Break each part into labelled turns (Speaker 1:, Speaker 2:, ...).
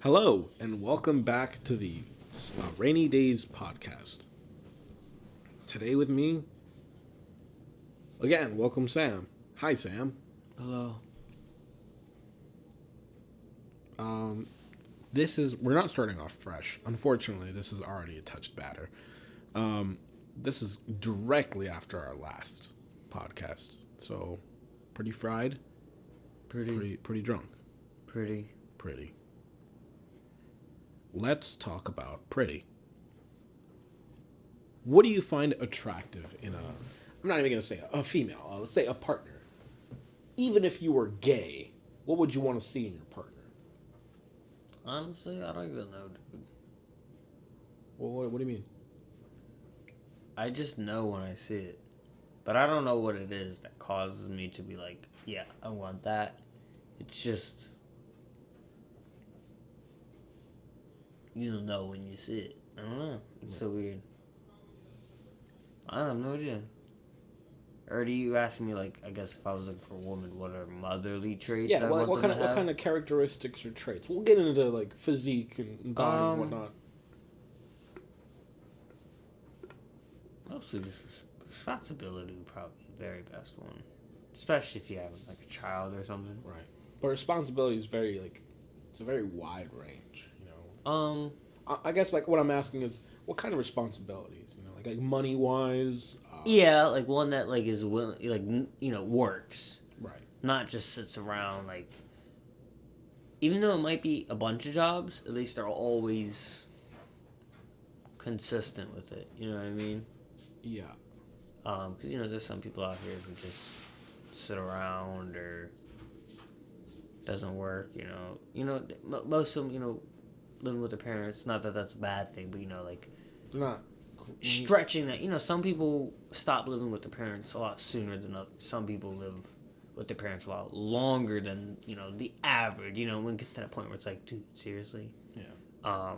Speaker 1: Hello, and welcome back to the Rainy Days podcast. Today with me, again, welcome Sam. Hi, Sam.
Speaker 2: Hello.
Speaker 1: We're not starting off fresh. Unfortunately, this is already a touch batter. This is directly after our last podcast. So, pretty fried. Pretty drunk.
Speaker 2: Pretty.
Speaker 1: Let's talk about pretty. What do you find attractive in I'm not even going to say a female, let's say a partner. Even if you were gay, what would you want to see in your partner?
Speaker 2: Honestly, I don't even know, dude.
Speaker 1: Well, what do you mean?
Speaker 2: I just know when I see it. But I don't know what it is that causes me to be like, yeah, I want that. It's just... you'll know when you see it. I don't know. It's so weird. I have no idea. Or do you ask me, like, I guess if I was looking for a woman, what are motherly traits?
Speaker 1: Yeah, what kind of characteristics or traits? We'll get into like physique and body and whatnot.
Speaker 2: Mostly just responsibility would probably be the very best one, especially if you have like a child or something.
Speaker 1: Right, but responsibility is it's a very wide range. You know. I guess like what I'm asking is what kind of responsibilities? You know, like money wise.
Speaker 2: Yeah, like one that like is willing, like works.
Speaker 1: Right.
Speaker 2: Not just sits around like. Even though it might be a bunch of jobs, at least they're always consistent with it. You know what I mean?
Speaker 1: Yeah.
Speaker 2: Because there's some people out here who just sit around or doesn't work. Most of them, living with their parents. Not that that's a bad thing, but like
Speaker 1: they're not
Speaker 2: stretching that. Some people stop living with their parents a lot sooner than others. Some people live with their parents a lot longer than the average. When it gets to that point where it's like, dude, seriously.
Speaker 1: Yeah. I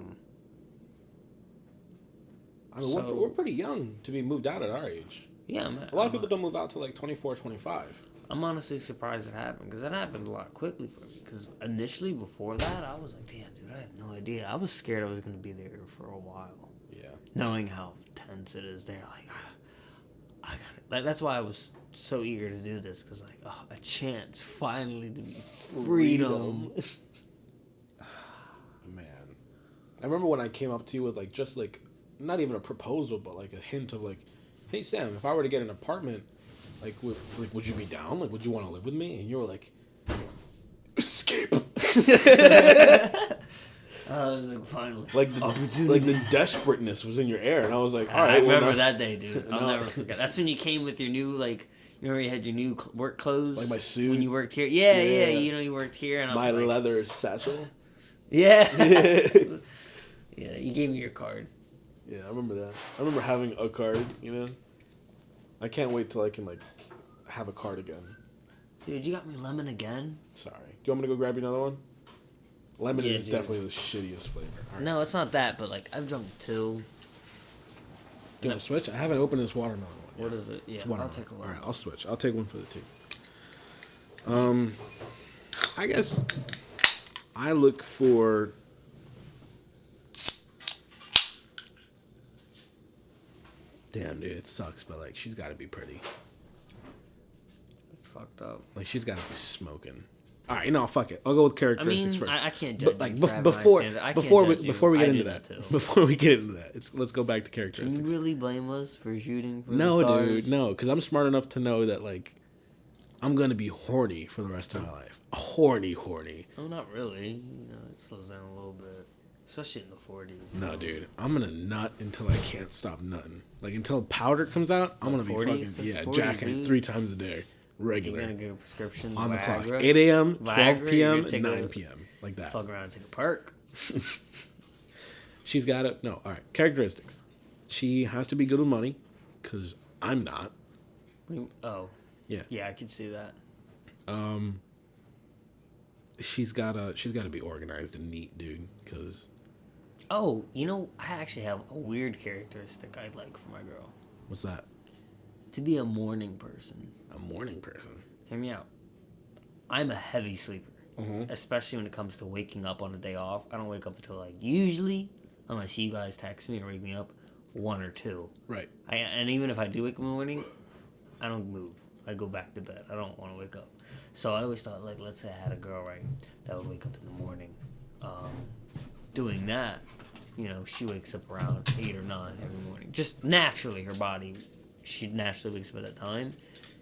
Speaker 1: mean, we're pretty young to be moved out at our age.
Speaker 2: Yeah, man.
Speaker 1: A lot of people don't move out till like 24, 25.
Speaker 2: I'm honestly surprised it happened, because that happened a lot quickly for me. Because initially, before that, I was like, damn, dude, I have no idea. I was scared I was going to be there for a while.
Speaker 1: Yeah.
Speaker 2: Knowing how tense it is there. Like, I got it. Like, that's why I was so eager to do this, because, like, a chance finally to be freedom.
Speaker 1: Man. I remember when I came up to you with, like, just, like, not even a proposal, but, like, a hint of, like, hey, Sam, if I were to get an apartment, would you be down? Like, would you want to live with me? And you were like, escape.
Speaker 2: Finally.
Speaker 1: Like the desperateness was in your air, and I was like, all right.
Speaker 2: I remember that day, dude. I'll never forget. That's when you came with your new, like, you had your new work clothes.
Speaker 1: Like my suit.
Speaker 2: When you worked here. Yeah. You worked here. And I was
Speaker 1: my
Speaker 2: like,
Speaker 1: leather satchel.
Speaker 2: Yeah. Yeah, you gave me your card.
Speaker 1: Yeah, I remember that. I remember having a card, I can't wait till I can, like, have a card again.
Speaker 2: Dude, you got me lemon again?
Speaker 1: Sorry. Do you want me to go grab you another one? Lemon is
Speaker 2: dude.
Speaker 1: Definitely the shittiest flavor. Right.
Speaker 2: No, it's not that, but, like, I've drunk two.
Speaker 1: Do you want to switch? I haven't opened this watermelon one.
Speaker 2: What is it? Yeah, I'll take a one.
Speaker 1: All right, I'll switch. I'll take one for the team. I guess I look for... Damn, dude, it sucks, but, like, she's got to be pretty.
Speaker 2: It's fucked up.
Speaker 1: Like, she's got to be smoking. All right, fuck it. I'll go with characteristics first.
Speaker 2: I can't judge.
Speaker 1: But, like,
Speaker 2: you
Speaker 1: before we get into that, let's go back to characteristics.
Speaker 2: Can you really blame us for shooting for the
Speaker 1: No,
Speaker 2: stars?
Speaker 1: dude, no, because I'm smart enough to know that, like, I'm gonna be horny for the rest of my life. Horny.
Speaker 2: Oh, not really. It slows down a little bit, especially in the 40s.
Speaker 1: No, dude, I'm gonna nut until I can't stop nutting. Like, until powder comes out, I'm gonna be
Speaker 2: 40s,
Speaker 1: jacking it
Speaker 2: dude.
Speaker 1: 3 times a day. Regular.
Speaker 2: You're gonna get a prescription
Speaker 1: on the
Speaker 2: Viagra,
Speaker 1: clock. 8 a.m., 12
Speaker 2: Viagra,
Speaker 1: p.m., 9 p.m. Like that.
Speaker 2: Fuck around and take a perk.
Speaker 1: She's got it. No, all right. Characteristics. She has to be good with money, because I'm not.
Speaker 2: Oh.
Speaker 1: Yeah.
Speaker 2: Yeah, I can see that.
Speaker 1: She's gotta be organized and neat, dude, because...
Speaker 2: Oh, I actually have a weird characteristic I'd like for my girl.
Speaker 1: What's that?
Speaker 2: To be a morning person.
Speaker 1: A morning person?
Speaker 2: Hear me out. I'm a heavy sleeper. especially when it comes to waking up on a day off. I don't wake up until like usually, unless you guys text me or wake me up, 1 or 2.
Speaker 1: Right.
Speaker 2: And even if I do wake up in the morning, I don't move. I go back to bed. I don't want to wake up. So I always thought, like, let's say I had a girl, right, that would wake up in the morning. Doing that, you know, she wakes up around 8 or 9 every morning. Just naturally, her body, she naturally wakes up at that time.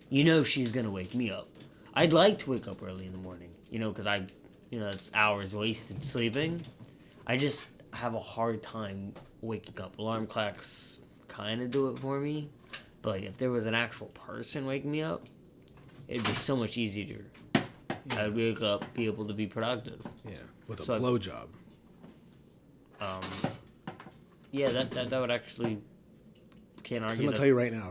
Speaker 2: You know she's going to wake me up. I'd like to wake up early in the morning, you know, because it's hours wasted sleeping. I just have a hard time waking up. Alarm clocks kind of do it for me. But, like, if there was an actual person waking me up, it'd be so much easier. I'd wake up, be able to be productive.
Speaker 1: Yeah, with a blowjob.
Speaker 2: Yeah, that would actually, can't argue.
Speaker 1: I'm gonna tell you right now.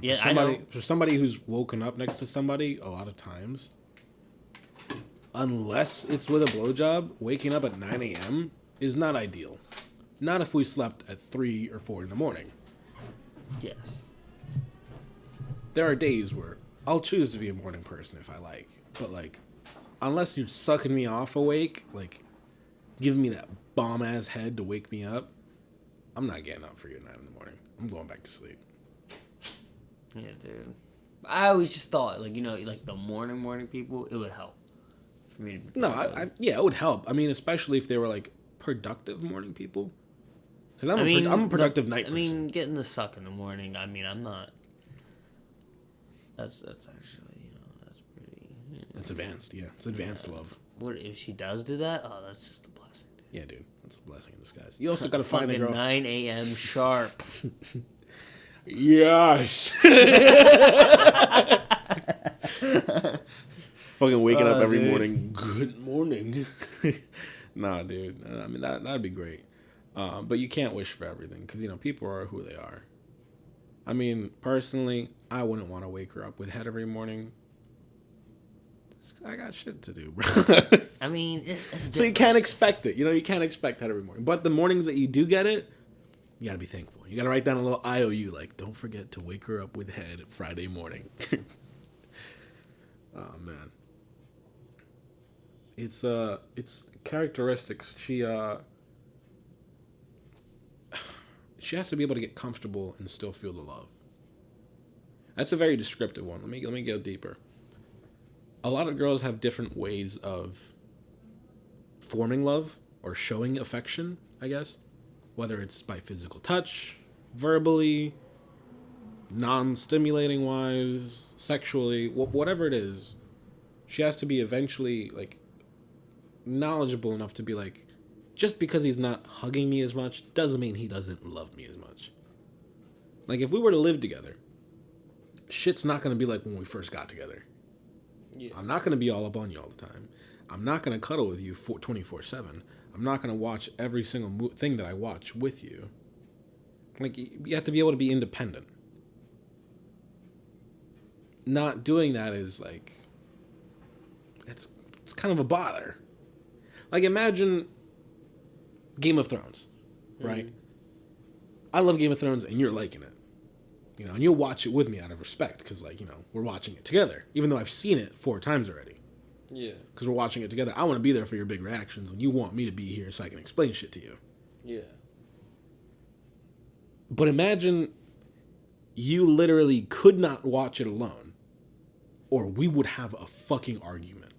Speaker 1: For somebody who's woken up next to somebody, a lot of times, unless it's with a blowjob, waking up at 9 a.m. is not ideal. Not if we slept at 3 or 4 in the morning.
Speaker 2: Yes.
Speaker 1: There are days where I'll choose to be a morning person if I like, but like, unless you're sucking me off awake, like, giving me that bomb ass head to wake me up, I'm not getting up for you at 9 in the morning. I'm going back to sleep.
Speaker 2: Yeah, dude. I always just thought, like, you know, like the morning people, it would help for me to be
Speaker 1: productive. Yeah, it would help. I mean, especially if they were like productive morning people. Because I'm a productive night person.
Speaker 2: I mean, getting the suck in the morning, I mean, I'm not. That's actually, you know, that's pretty. You know,
Speaker 1: that's advanced, yeah. It's advanced love.
Speaker 2: What if she does do that? Oh, that's just a blessing, dude.
Speaker 1: Yeah, dude. That's a blessing in disguise. You also gotta find a girl.
Speaker 2: 9 a.m. sharp.
Speaker 1: Yes. Fucking waking up every morning. Good morning. Nah, dude. I mean, that'd be great. But you can't wish for everything because, you know, people are who they are. I mean, personally, I wouldn't want to wake her up with head every morning. I got shit to do, bro.
Speaker 2: I mean, it's
Speaker 1: so you can't expect it. You know, you can't expect head every morning. But the mornings that you do get it, you got to be thankful. You got to write down a little IOU, like, don't forget to wake her up with head Friday morning. Oh, man. It's characteristics. She has to be able to get comfortable and still feel the love. That's a very descriptive one. Let me go deeper. A lot of girls have different ways of forming love or showing affection, I guess. Whether it's by physical touch, verbally, non-stimulating wise, sexually, whatever it is. She has to be eventually, like, knowledgeable enough to be like, just because he's not hugging me as much doesn't mean he doesn't love me as much. Like, if we were to live together, shit's not going to be like when we first got together. Yeah. I'm not going to be all up on you all the time. I'm not going to cuddle with you 24/7. I'm not going to watch every single thing that I watch with you. Like, you have to be able to be independent. Not doing that is, like, it's kind of a bother. Like, imagine Game of Thrones, right? Mm-hmm. I love Game of Thrones, and you're liking it. You know, and you'll watch it with me out of respect, because, like, you know, we're watching it together, even though I've seen it 4 times already. Yeah. Because we're watching it together. I want to be there for your big reactions, and you want me to be here so I can explain shit to you. Yeah. But imagine you literally could not watch it alone, or we would have a fucking argument.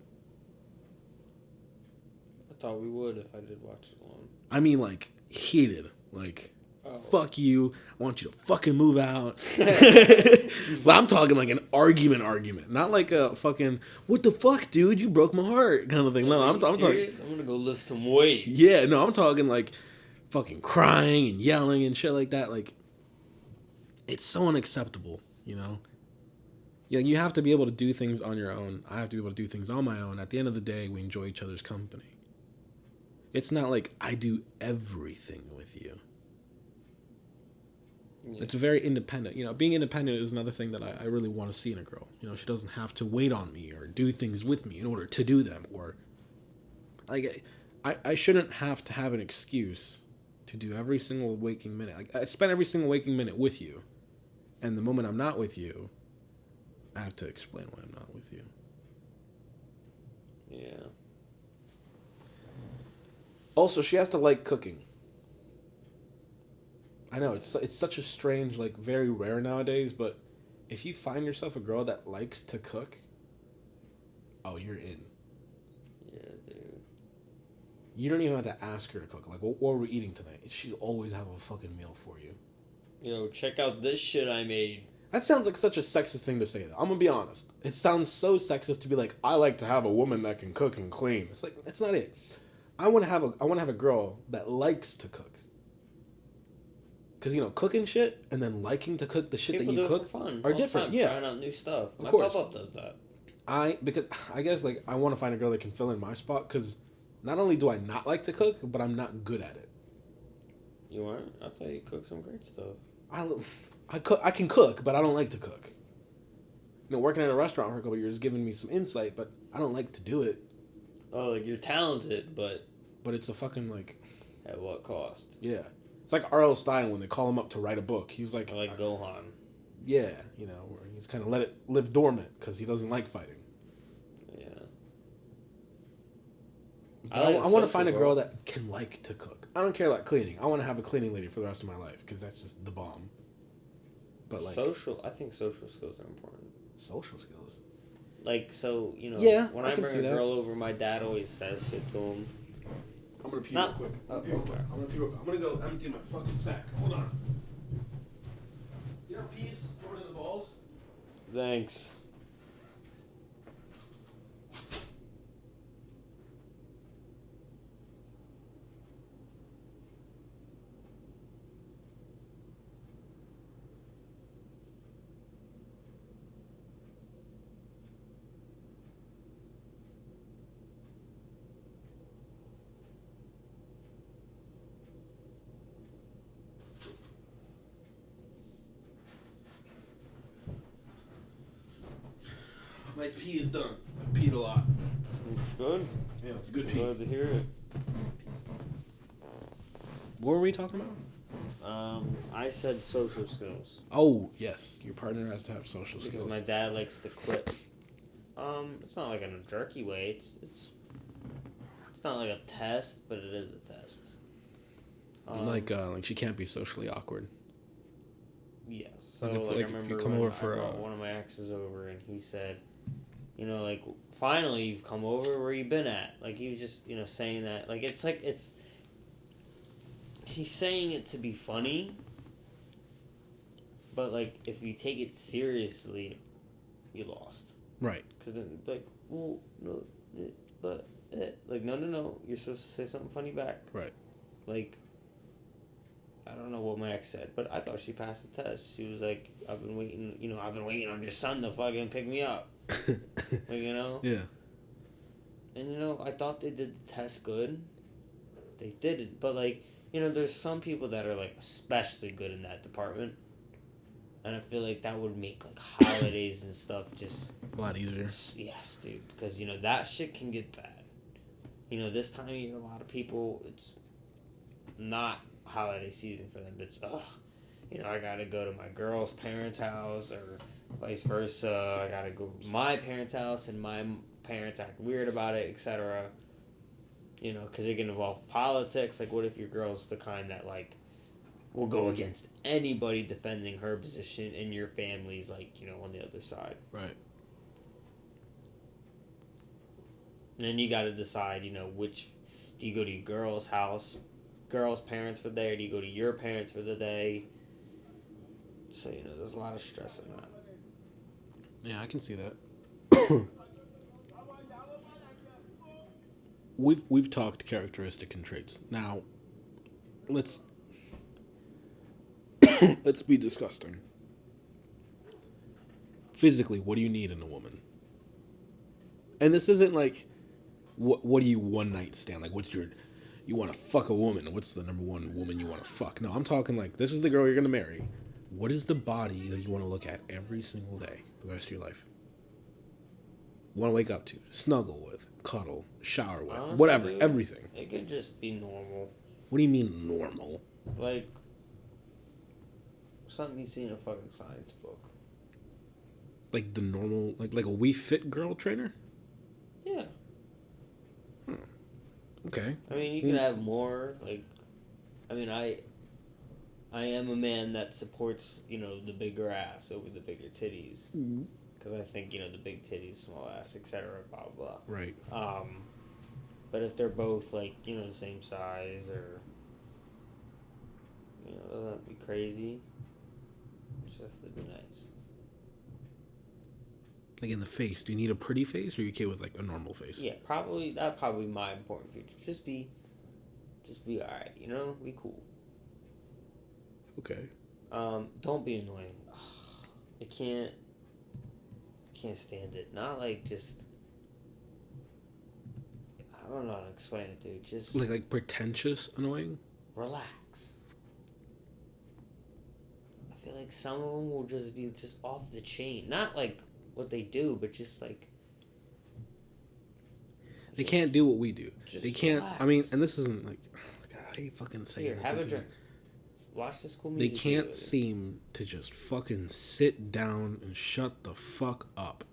Speaker 3: I thought we would if I did watch it alone.
Speaker 1: I mean, like, heated. Like, fuck you. I want you to fucking move out. Well, I'm talking like an argument. Not like a fucking, what the fuck, dude? You broke my heart kind of thing. No, I'm talking.
Speaker 3: I'm going to go lift some weights.
Speaker 1: Yeah, no, I'm talking like fucking crying and yelling and shit like that. Like, it's so unacceptable, you know? Yeah, you have to be able to do things on your own. I have to be able to do things on my own. At the end of the day, we enjoy each other's company. It's not like I do everything with you. Yeah. It's very independent. You know, being independent is another thing that I really want to see in a girl. You know, she doesn't have to wait on me or do things with me in order to do them. Or, like, I shouldn't have to have an excuse to do every single waking minute. Like, I spend every single waking minute with you. And the moment I'm not with you, I have to explain why I'm not with you.
Speaker 3: Yeah.
Speaker 1: Also, she has to like cooking. I know it's such a strange, like very rare nowadays, but if you find yourself a girl that likes to cook, oh, you're in.
Speaker 3: Yeah, dude.
Speaker 1: You don't even have to ask her to cook. Like, what are we eating tonight? She'll always have a fucking meal for you.
Speaker 3: Yo, check out this shit I made.
Speaker 1: That sounds like such a sexist thing to say, though. I'm gonna be honest. It sounds so sexist to be like, I like to have a woman that can cook and clean. It's like that's not it. I want to have a girl that likes to cook. Cause cooking shit and then liking to cook the shit
Speaker 3: People
Speaker 1: that you
Speaker 3: do
Speaker 1: cook
Speaker 3: it for fun.
Speaker 1: are
Speaker 3: all
Speaker 1: different.
Speaker 3: Time,
Speaker 1: Yeah,
Speaker 3: trying out new stuff. My
Speaker 1: course.
Speaker 3: pop-up does that.
Speaker 1: because I guess like I want to find a girl that can fill in my spot. Cause not only do I not like to cook, but I'm not good at it.
Speaker 3: You aren't? I thought you cooked some great stuff.
Speaker 1: I can cook, but I don't like to cook. Working at a restaurant for a couple of years giving me some insight, but I don't like to do it.
Speaker 3: Oh, like you're talented, but
Speaker 1: it's a fucking like,
Speaker 3: at what cost?
Speaker 1: yeah. It's like R.L. Stein when they call him up to write a book. He's like,
Speaker 3: Or like Gohan.
Speaker 1: yeah, where he's kind of let it live dormant because he doesn't like fighting.
Speaker 3: Yeah.
Speaker 1: I want to find a girl that can like to cook. I don't care about cleaning. I want to have a cleaning lady for the rest of my life because that's just the bomb. But like
Speaker 3: I think social skills are important.
Speaker 1: social skills.
Speaker 3: Like, so,
Speaker 1: Yeah,
Speaker 3: when
Speaker 1: I
Speaker 3: I
Speaker 1: can
Speaker 3: bring
Speaker 1: see
Speaker 3: a
Speaker 1: that.
Speaker 3: girl over, my dad always says shit to him.
Speaker 1: I'm gonna pee
Speaker 3: Not-
Speaker 1: real quick.
Speaker 3: okay.
Speaker 1: I'm gonna go empty my fucking sack. Hold on. You know peas stored in the balls?
Speaker 3: Thanks.
Speaker 1: My pee is done. I've peed a lot.
Speaker 3: It's good.
Speaker 1: Yeah, it's a good
Speaker 3: I'm
Speaker 1: pee.
Speaker 3: glad to hear it.
Speaker 1: What were we talking about?
Speaker 3: I said social skills.
Speaker 1: Oh, yes. Your partner has to have social
Speaker 3: Because
Speaker 1: skills.
Speaker 3: my dad likes to quit. It's not like in a jerky way. It's not like a test, but it is a test.
Speaker 1: Like she can't be socially awkward.
Speaker 3: Yes. So
Speaker 1: Like if-
Speaker 3: I
Speaker 1: like if you
Speaker 3: remember
Speaker 1: come
Speaker 3: when
Speaker 1: over for,
Speaker 3: I brought one of my exes over, and he said, like, finally you've come over. Where you been at? Like, he was just saying that. Like, it's he's saying it to be funny. But like, if you take it seriously, you lost.
Speaker 1: Right.
Speaker 3: Because then, like, well, no, but like, no, you're supposed to say something funny back.
Speaker 1: Right.
Speaker 3: Like, I don't know what my ex said, but I thought she passed the test. She was like, I've been waiting on your son to fucking pick me up. Like,
Speaker 1: Yeah.
Speaker 3: And, I thought they did the test good. They didn't. But, like, there's some people that are, like, especially good in that department. And I feel like that would make, like, holidays and stuff just...
Speaker 1: A lot easier.
Speaker 3: Yes, dude. Because, that shit can get bad. This time of year, a lot of people, it's not holiday season for them. It's, I gotta go to my girl's parents' house or vice versa. I gotta go to my parents' house and my parents act weird about it, etc. Because it can involve politics. Like, what if your girl's the kind that, like, will go against anybody defending her position and your family's, like, on the other side?
Speaker 1: Right.
Speaker 3: And then you gotta decide, which... Do you go to your girl's house, girl's parents for the day, or do you go to your parents for the day? So, there's a lot of stress in that.
Speaker 1: Yeah, I can see that. We've talked characteristic and traits. Now, let's be disgusting. Physically, what do you need in a woman? And this isn't like, what do you one night stand? Like, you want to fuck a woman? What's the number one woman you want to fuck? No, I'm talking like, this is the girl you're going to marry. What is the body that you want to look at every single day for the rest of your life? Want to wake up to, snuggle with, cuddle, shower with,
Speaker 3: Honestly,
Speaker 1: whatever,
Speaker 3: dude,
Speaker 1: everything.
Speaker 3: It could just be normal.
Speaker 1: What do you mean normal?
Speaker 3: Like, something you see in a fucking science book.
Speaker 1: Like the normal, like a We Fit girl trainer?
Speaker 3: Yeah.
Speaker 1: Okay.
Speaker 3: I mean, you can have more. Like, I mean, I am a man that supports, the bigger ass over the bigger titties. Because I think, the big titties, small ass, etc., blah, blah, blah.
Speaker 1: Right.
Speaker 3: But if they're both, like, the same size or, doesn't have to be crazy. It just has to be nice.
Speaker 1: Like in the face, do you need a pretty face, or are you okay with like a normal face?
Speaker 3: Yeah, probably, that'd probably be my important feature. Just be alright, be cool.
Speaker 1: Okay.
Speaker 3: Don't be annoying. I can't stand it. Not like just, I don't know how to explain it, dude. Just
Speaker 1: like pretentious annoying.
Speaker 3: Relax. I feel like some of them will just be just off the chain. Not like what they do, but just like
Speaker 1: they can't do what we do. They can't.
Speaker 3: Relax.
Speaker 1: I mean, and this isn't like, God, I hate fucking saying.
Speaker 3: Here, have a drink. Watch the School
Speaker 1: They
Speaker 3: Music.
Speaker 1: can't seem to just fucking sit down and shut the fuck up.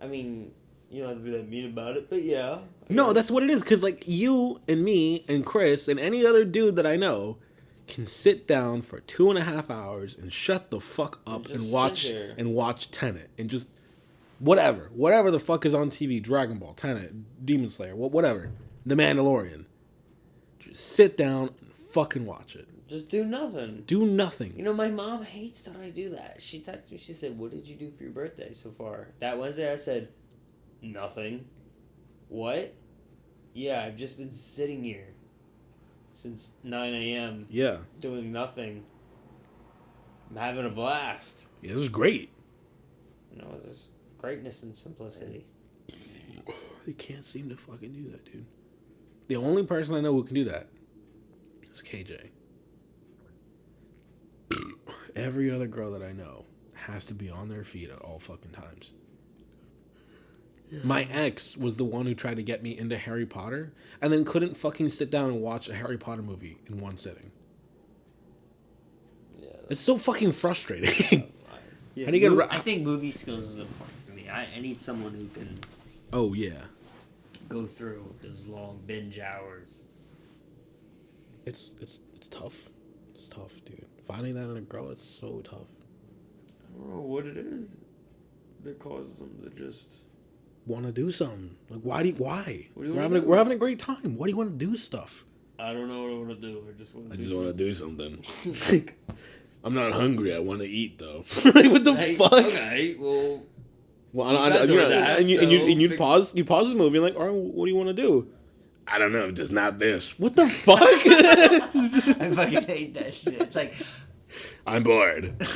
Speaker 3: I mean, you don't have to be that mean about it, but yeah.
Speaker 1: No, that's what it is. Because like you and me and Chris and any other dude that I know can sit down for 2.5 hours and shut the fuck up and watch Tenet and just whatever the fuck is on TV, Dragon Ball, Tenet, Demon Slayer, whatever, The Mandalorian. Just sit down and fucking watch it.
Speaker 3: Just do nothing.
Speaker 1: Do nothing.
Speaker 3: My mom hates that I do that. She texted me. She said, "What did you do for your birthday so far?" That Wednesday, I said, "Nothing." What? Yeah, I've just been sitting here since 9 a.m.
Speaker 1: Yeah.
Speaker 3: Doing nothing. I'm having a blast.
Speaker 1: Yeah, this is great.
Speaker 3: There's greatness in simplicity.
Speaker 1: They can't seem to fucking do that, dude. The only person I know who can do that is KJ. Every other girl that I know has to be on their feet at all fucking times. Yeah. My ex was the one who tried to get me into Harry Potter and then couldn't fucking sit down and watch a Harry Potter movie in one sitting. Yeah, it's so fucking frustrating.
Speaker 3: Yeah,
Speaker 1: How do you get
Speaker 3: I think movie skills is important for me. I need someone who can.
Speaker 1: Oh yeah.
Speaker 3: Go through those long binge hours.
Speaker 1: It's tough. It's tough, dude. Finding that in a girl, it's so tough.
Speaker 3: I don't know what it is that causes them to just
Speaker 1: want to do something. Like why? We're having a great time. Why do you want to do stuff?
Speaker 3: I don't know what I want to do. I just want
Speaker 1: to do something. Like, I'm not hungry. I want to eat though. Like what the fuck?
Speaker 3: Okay, well.
Speaker 1: You pause the movie and like, all right, what do you want to do? I don't know, just not this. What the fuck?
Speaker 3: I fucking hate that shit. It's like,
Speaker 1: I'm bored.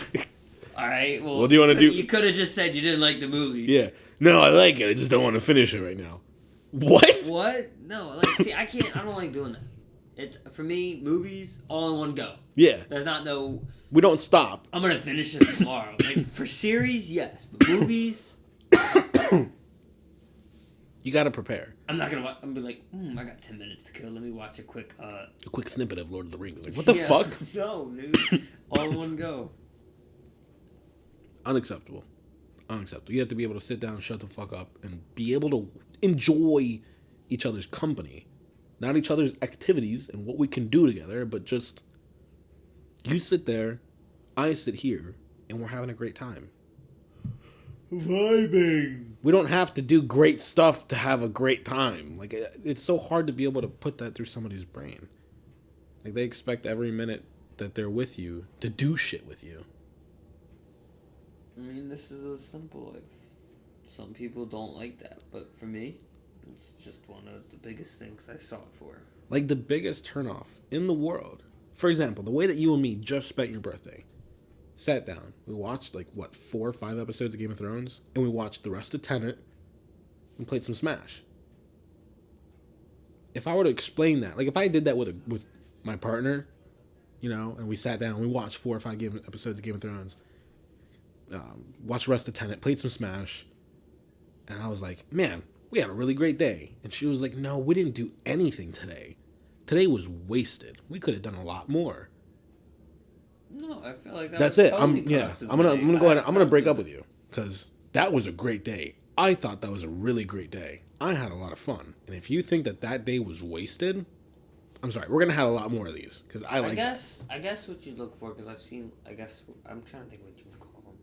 Speaker 3: All right, well,
Speaker 1: what do you want to do?
Speaker 3: You could have just said you didn't like the movie.
Speaker 1: Yeah. No, I like it. I just don't want to finish it right now. What?
Speaker 3: What? No, see, I don't like doing that. For me, movies, all in one go.
Speaker 1: Yeah.
Speaker 3: There's not no...
Speaker 1: We don't stop.
Speaker 3: I'm going to finish this tomorrow. Like, for series, yes. But movies...
Speaker 1: You gotta prepare.
Speaker 3: I'm not gonna. I'm be like, I got 10 minutes to kill. Let me watch a quick
Speaker 1: snippet of Lord of the Rings. Like, what the fuck?
Speaker 3: No, dude. All in one go.
Speaker 1: Unacceptable. You have to be able to sit down, shut the fuck up, and be able to enjoy each other's company, not each other's activities and what we can do together, but just you sit there, I sit here, and we're having a great time.
Speaker 3: Vibing.
Speaker 1: We don't have to do great stuff to have a great time. Like, it's so hard to be able to put that through somebody's brain. Like, they expect every minute that they're with you to do shit with you.
Speaker 3: I mean, this is a simple life. Some people don't like that, but for me, it's just one of the biggest things I sought for.
Speaker 1: Like, the biggest turnoff in the world. For example, the way that you and me just spent your birthday. Sat down. We watched, 4 or 5 episodes of Game of Thrones, and we watched the rest of Tenet, and played some Smash. If I were to explain that, if I did that with my partner, and we sat down, and we watched 4 or 5 episodes of Game of Thrones, watched the rest of Tenet, played some Smash, and I was like, man, we had a really great day. And she was like, no, we didn't do anything today. Today was wasted. We could have done a lot more.
Speaker 3: No, I feel like
Speaker 1: that's it. I'm gonna go ahead. I'm gonna break up with you because that was a great day. I thought that was a really great day. I had a lot of fun. And if you think that day was wasted, I'm sorry. We're going to have a lot more of these. Because I
Speaker 2: guess what you look for, because I've seen, I'm trying to think what you would call them.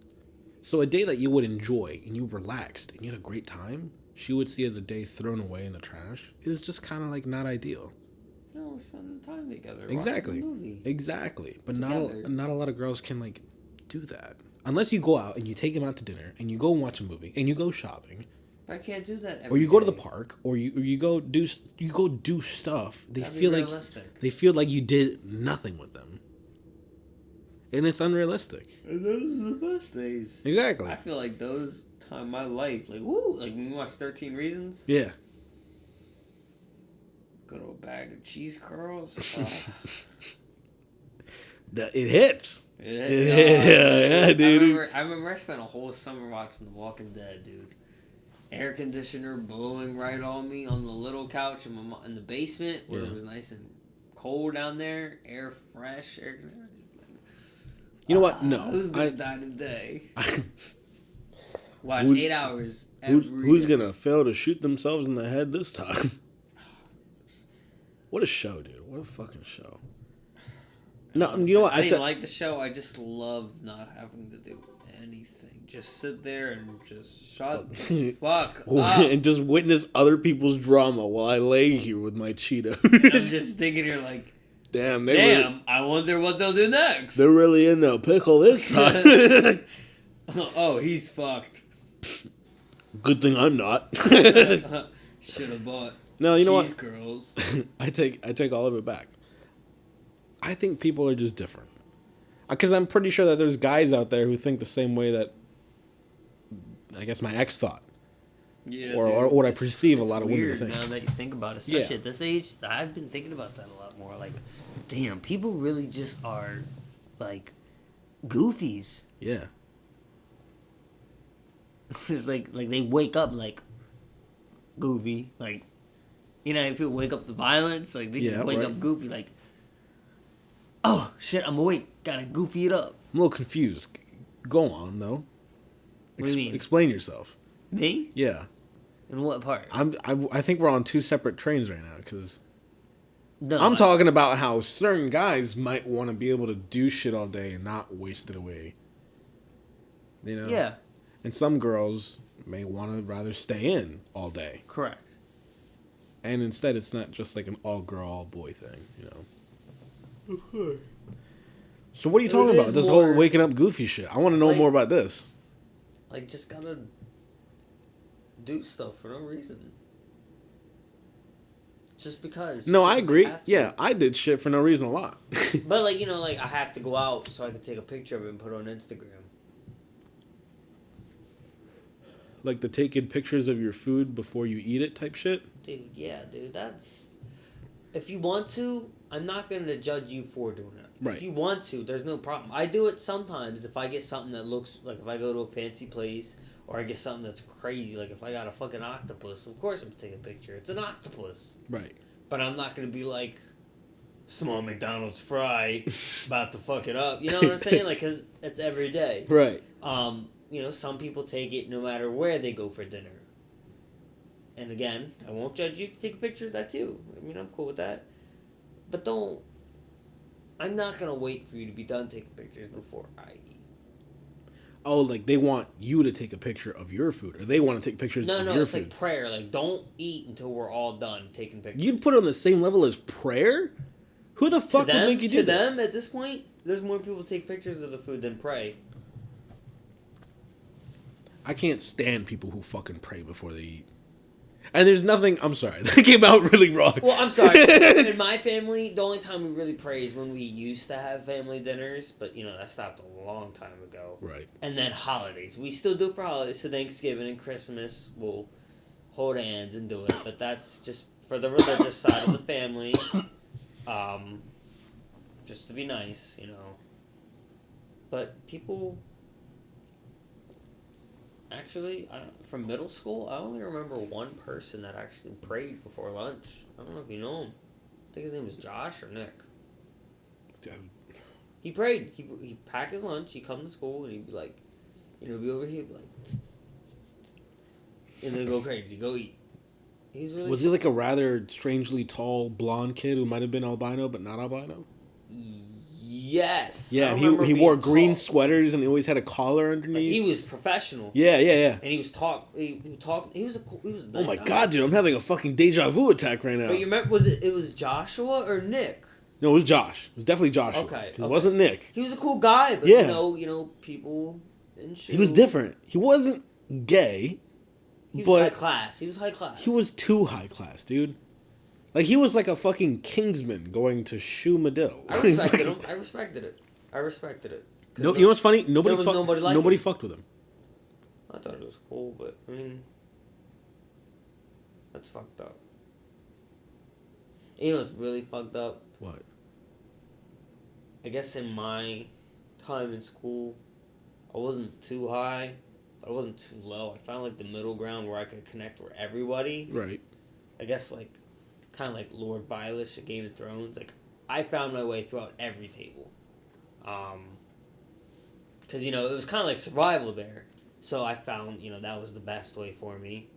Speaker 1: So a day that you would enjoy and you relaxed and you had a great time, she would see as a day thrown away in the trash is just kind of like not ideal.
Speaker 2: No, we're spending time together.
Speaker 1: Exactly.
Speaker 2: Watching a movie.
Speaker 1: Exactly. But
Speaker 2: together.
Speaker 1: not a lot of girls can like do that. Unless you go out and you take them out to dinner and you go and watch a movie and you go shopping.
Speaker 2: But I can't do that
Speaker 1: or you go to the park or you go do stuff. They
Speaker 2: That'd
Speaker 1: feel
Speaker 2: be
Speaker 1: like
Speaker 2: realistic.
Speaker 1: they feel like you did nothing with them. And it's unrealistic.
Speaker 2: And those are the best days.
Speaker 1: Exactly.
Speaker 2: I feel like those time my life, like woo, like when we watch 13 Reasons.
Speaker 1: Yeah.
Speaker 2: Go to a bag of cheese curls.
Speaker 1: It hits.
Speaker 2: Yeah,
Speaker 1: dude.
Speaker 2: I remember I spent a whole summer watching The Walking Dead, dude. Air conditioner blowing right on me on the little couch in the basement where it was nice and cold down there. Air fresh.
Speaker 1: You know what? No.
Speaker 2: Who's gonna die today? Watch 8 hours.
Speaker 1: Who's gonna fail to shoot themselves in the head this time? What a show, dude! What a fucking show. No, you know what?
Speaker 2: I didn't like the show. I just love not having to do anything. Just sit there and just shut the fuck up.
Speaker 1: And just witness other people's drama while I lay here with my Cheetos.
Speaker 2: I'm just thinking here like,
Speaker 1: damn,
Speaker 2: I wonder what they'll do next.
Speaker 1: They're really in the pickle this time.
Speaker 2: Oh, he's fucked.
Speaker 1: Good thing I'm not.
Speaker 2: Should have bought.
Speaker 1: No, you know what?
Speaker 2: Cheese curls.
Speaker 1: I take all of it back. I think people are just different. Because I'm pretty sure that there's guys out there who think the same way that I guess my ex thought.
Speaker 2: Yeah.
Speaker 1: Or what I perceive a lot of women to think.
Speaker 2: Now that you think about it, especially at this age, I've been thinking about that a lot more. Like, damn, people really just are like goofies.
Speaker 1: Yeah.
Speaker 2: It's like they wake up like goofy, like, you know, people wake up to violence, like they just wake up goofy, like, oh shit, I'm awake, gotta goofy it up.
Speaker 1: I'm a little confused. Go on though.
Speaker 2: What do you mean?
Speaker 1: Explain yourself.
Speaker 2: Me?
Speaker 1: Yeah.
Speaker 2: In what part?
Speaker 1: I think we're on two separate trains right now because
Speaker 2: No,
Speaker 1: I'm talking about how certain guys might want to be able to do shit all day and not waste it away. You know?
Speaker 2: Yeah.
Speaker 1: And some girls may want to rather stay in all day.
Speaker 2: Correct.
Speaker 1: And instead, it's not just like an all-girl, all-boy thing, you know?
Speaker 2: Okay.
Speaker 1: So what are you talking about? This whole waking up goofy shit. I want to know more about this.
Speaker 2: Like, just gotta do stuff for no reason. Just because.
Speaker 1: No, I agree. Yeah, I did shit for no reason a lot.
Speaker 2: But, like, you know, like, I have to go out so I can take a picture of it and put it on Instagram.
Speaker 1: Like the taking pictures of your food before you eat it type shit?
Speaker 2: Dude, yeah, dude, that's... If you want to, I'm not going to judge you for doing it.
Speaker 1: Right.
Speaker 2: If you want to, there's no problem. I do it sometimes if I get something that looks... Like, if I go to a fancy place, or I get something that's crazy, like if I got a fucking octopus, of course I'm going to take a picture. It's an octopus.
Speaker 1: Right.
Speaker 2: But I'm not going to be like, small McDonald's fry, about to fuck it up. You know what I'm saying? Like, because it's every day.
Speaker 1: Right.
Speaker 2: You know, some people take it no matter where they go for dinner. And again, I won't judge you if you take a picture of that too. I mean, I'm cool with that. But don't... I'm not going to wait for you to be done taking pictures before I eat.
Speaker 1: Oh, like they want you to take a picture of your food, or they want to take pictures of your food. No,
Speaker 2: it's like prayer. Like, don't eat until we're all done taking pictures.
Speaker 1: You'd put it on the same level as prayer? Who the fuck would make you do that?
Speaker 2: To them, at this point, there's more people take pictures of the food than pray.
Speaker 1: I can't stand people who fucking pray before they eat. And there's nothing... I'm sorry. That came out really wrong.
Speaker 2: Well, I'm sorry. In my family, the only time we really pray is when we used to have family dinners. But, you know, that stopped a long time ago.
Speaker 1: Right.
Speaker 2: And then holidays. We still do it for holidays. So Thanksgiving and Christmas, we'll hold hands and do it. But that's just for the religious side of the family. Just to be nice, you know. But people... Actually, from middle school, I only remember one person that actually prayed before lunch. I don't know if you know him. I think his name was Josh or Nick. He prayed. He'd pack his lunch, he'd come to school, and he'd be like, you know, be over here, be like, and then go crazy, go eat.
Speaker 3: He's really.
Speaker 1: Was he like a rather strangely tall blonde kid who might have been albino but not albino?
Speaker 3: Yes.
Speaker 1: Yeah,
Speaker 3: I
Speaker 1: and
Speaker 3: remember
Speaker 1: he
Speaker 3: being
Speaker 1: wore green
Speaker 3: tall.
Speaker 1: sweaters and he always had a collar underneath.
Speaker 3: Like, he was professional.
Speaker 1: Yeah.
Speaker 3: And he was He was a cool. He was a nice
Speaker 1: Oh my
Speaker 3: guy.
Speaker 1: god, dude! I'm having a fucking deja vu attack right now.
Speaker 3: But you remember? It was Joshua or Nick?
Speaker 1: No, it was Josh. It was definitely Joshua.
Speaker 3: Okay,
Speaker 1: 'Cause it wasn't Nick.
Speaker 3: He was a cool guy, but
Speaker 1: Yeah.
Speaker 3: you know, people in shoes.
Speaker 1: He was different. He wasn't gay,
Speaker 3: He was
Speaker 1: but
Speaker 3: high class. He was high class.
Speaker 1: he was too high class, dude. Like he was like a fucking Kingsman going to Shoe Medill.
Speaker 3: I respected him. I respected it.
Speaker 1: No, you know what's funny? Nobody
Speaker 3: was
Speaker 1: fucked.
Speaker 3: nobody like
Speaker 1: Nobody
Speaker 3: him.
Speaker 1: fucked with him.
Speaker 3: I thought it was cool, but I mean, that's fucked up. You know what's really fucked up?
Speaker 1: What?
Speaker 3: I guess in my time in school, I wasn't too high, but I wasn't too low. I found like the middle ground where I could connect with everybody.
Speaker 1: Right.
Speaker 3: I guess like, kind of like Lord Baelish of Game of Thrones. Like, I found my way throughout every table. Because, you know, it was kind of like survival there. So I found, you know, that was the best way for me.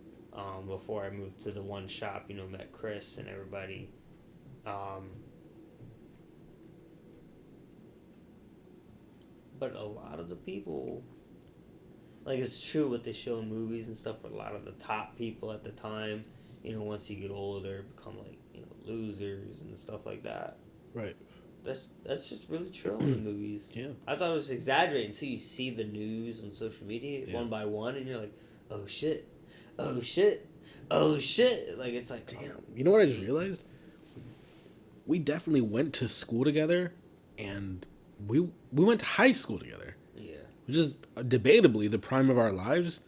Speaker 3: Before I moved to the one shop, you know, met Chris and everybody. But a lot of the people, like, it's true what they show in movies and stuff, for a lot of the top people at the time, you know, once you get older, become, like, you know, losers and stuff like that.
Speaker 1: Right.
Speaker 3: That's just really true in the movies.
Speaker 1: Yeah.
Speaker 3: I thought it was exaggerated until you see the news on social media one by one, and you're like, oh shit, oh shit, oh shit. Like, it's like,
Speaker 1: Damn. You know what I just realized? We definitely went to school together, and we went to high school together.
Speaker 3: Yeah.
Speaker 1: Which is debatably the prime of our lives,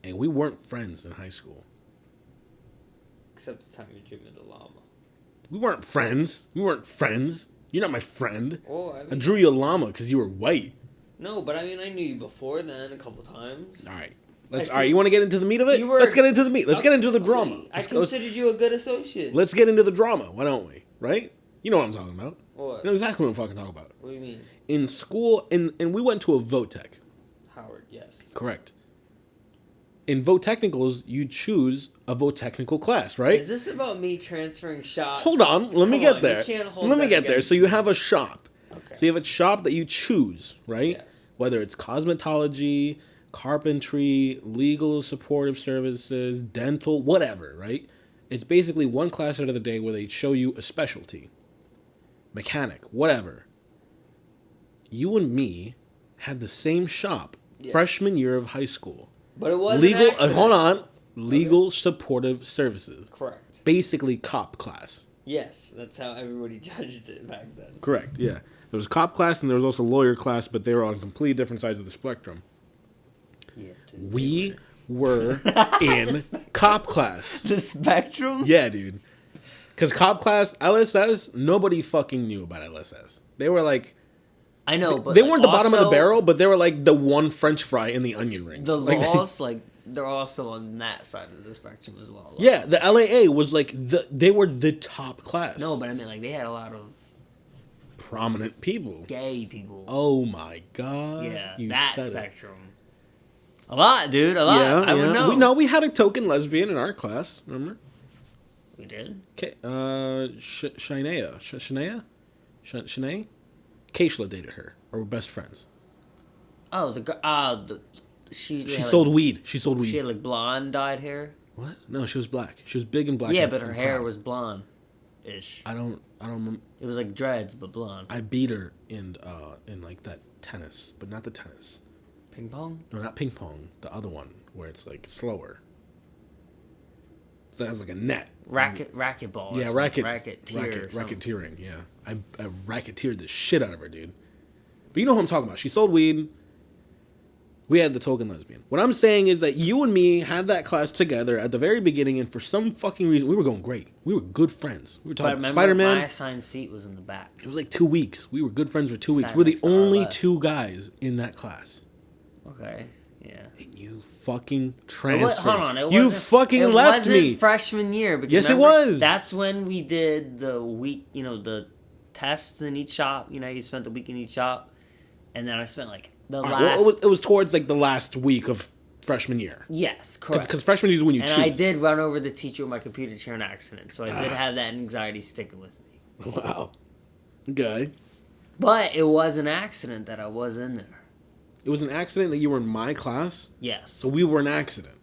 Speaker 1: and we weren't friends in high school.
Speaker 3: Except the time you drew me the llama.
Speaker 1: We weren't friends. You're not my friend.
Speaker 3: Oh, I
Speaker 1: I
Speaker 3: mean,
Speaker 1: drew you a llama because you were white.
Speaker 3: no, but I mean, I knew you before then a couple times.
Speaker 1: All right. All right, you want to get into the meat of it?
Speaker 3: You were-
Speaker 1: Let's get into the meat. Let's get into the
Speaker 3: Okay,
Speaker 1: drama.
Speaker 3: I
Speaker 1: Let's,
Speaker 3: considered you a good associate.
Speaker 1: let's get into the drama. Why don't we? Right? You know what I'm talking about.
Speaker 3: What?
Speaker 1: You know exactly what I'm fucking talking about.
Speaker 3: What do you mean?
Speaker 1: In school, and we went to a VOTech.
Speaker 3: Howard, yes.
Speaker 1: Correct. In vote technicals, you choose a vote technical class, right?
Speaker 3: Is this about me transferring shots?
Speaker 1: Hold on, let me
Speaker 3: Come
Speaker 1: get
Speaker 3: on,
Speaker 1: there.
Speaker 3: You can't hold
Speaker 1: Let me
Speaker 3: that
Speaker 1: get there.
Speaker 3: against
Speaker 1: So you
Speaker 3: me.
Speaker 1: have a shop.
Speaker 3: Okay.
Speaker 1: So you have a shop that you choose, right?
Speaker 3: Yes.
Speaker 1: Whether it's cosmetology, carpentry, legal supportive services, dental, whatever, right? It's basically one class out of the day where they show you a specialty. Mechanic, whatever. You and me had the same shop freshman year of high school.
Speaker 3: But it was
Speaker 1: Legal,
Speaker 3: an accident.
Speaker 1: hold on. Legal supportive services.
Speaker 3: Correct.
Speaker 1: Basically cop class.
Speaker 3: Yes, that's how everybody judged it back then.
Speaker 1: Correct, yeah. There was cop class and there was also lawyer class, but they were on completely different sides of the spectrum.
Speaker 3: Yeah. Dude,
Speaker 1: We were in cop class.
Speaker 2: The spectrum?
Speaker 1: Yeah, dude. Because cop class, LSS, nobody fucking knew about LSS. They were like,
Speaker 2: I know, but
Speaker 1: they
Speaker 2: like,
Speaker 1: weren't the bottom of the
Speaker 2: also,
Speaker 1: barrel, but they were like the one French fry in the onion rings.
Speaker 2: The
Speaker 1: Like,
Speaker 2: laws, like, they're also on that side of the spectrum as well. Like,
Speaker 1: yeah, the LAA was like, they were the top class.
Speaker 2: No, but I mean, like, they had a lot of
Speaker 1: prominent people.
Speaker 2: gay people.
Speaker 1: Oh my god.
Speaker 2: yeah,
Speaker 1: You
Speaker 2: that
Speaker 1: said it.
Speaker 2: spectrum. A lot, dude. A lot.
Speaker 1: Yeah,
Speaker 2: I would know.
Speaker 1: We had a token lesbian in our class, remember?
Speaker 2: We did?
Speaker 1: Okay, Shania. Shanae? Keishla dated her. Or were best friends.
Speaker 2: Oh, she
Speaker 1: She
Speaker 2: had,
Speaker 1: sold
Speaker 2: like,
Speaker 1: weed. She sold weed.
Speaker 2: She had, like, blonde dyed hair.
Speaker 1: What? No, she was black. She was big and black.
Speaker 2: Yeah,
Speaker 1: and-
Speaker 2: but her
Speaker 1: and
Speaker 2: hair
Speaker 1: proud.
Speaker 2: was blonde-ish.
Speaker 1: I don't remember.
Speaker 2: It was like dreads, but blonde.
Speaker 1: I beat her in like that tennis, but not the tennis.
Speaker 2: Ping pong?
Speaker 1: No, not ping pong. The other one where it's like slower. So it has like a net.
Speaker 2: Racquetball.
Speaker 1: Yeah,
Speaker 2: racqueteer.
Speaker 1: Racketeering. Yeah, I racketeered the shit out of her, dude. But you know who I'm talking about. She sold weed. We had the token lesbian. What I'm saying is that you and me had that class together at the very beginning, and for some fucking reason, we were going great. We were good friends. We were
Speaker 2: But
Speaker 1: talking
Speaker 2: remember,
Speaker 1: Spider-Man.
Speaker 2: my assigned seat was in the back.
Speaker 1: It was like 2 weeks. We were good friends for 2 weeks.
Speaker 2: Sat
Speaker 1: We're the
Speaker 2: next to our
Speaker 1: only
Speaker 2: left.
Speaker 1: 2 guys in that class.
Speaker 2: Okay, yeah.
Speaker 1: And you fucking
Speaker 2: Hold
Speaker 1: transferred.
Speaker 2: on, it
Speaker 1: You
Speaker 2: wasn't-
Speaker 1: fucking
Speaker 2: it
Speaker 1: left
Speaker 2: wasn't
Speaker 1: me.
Speaker 2: freshman year. Because
Speaker 1: Yes, it
Speaker 2: remember,
Speaker 1: was.
Speaker 2: That's when we did the week, the tests in each shop. You spent the week in each shop. And then I spent, like, the
Speaker 1: All right,
Speaker 2: last...
Speaker 1: well, it was towards like the last week of freshman year.
Speaker 2: Yes, correct.
Speaker 1: Because freshman year is when you
Speaker 2: and
Speaker 1: choose.
Speaker 2: I did run over the teacher with my computer chair in an accident, so I did have that anxiety sticking with me.
Speaker 1: Wow. Okay.
Speaker 2: But it was an accident that I was in there.
Speaker 1: It was an accident that you were in my class?
Speaker 2: Yes.
Speaker 1: So we were an accident.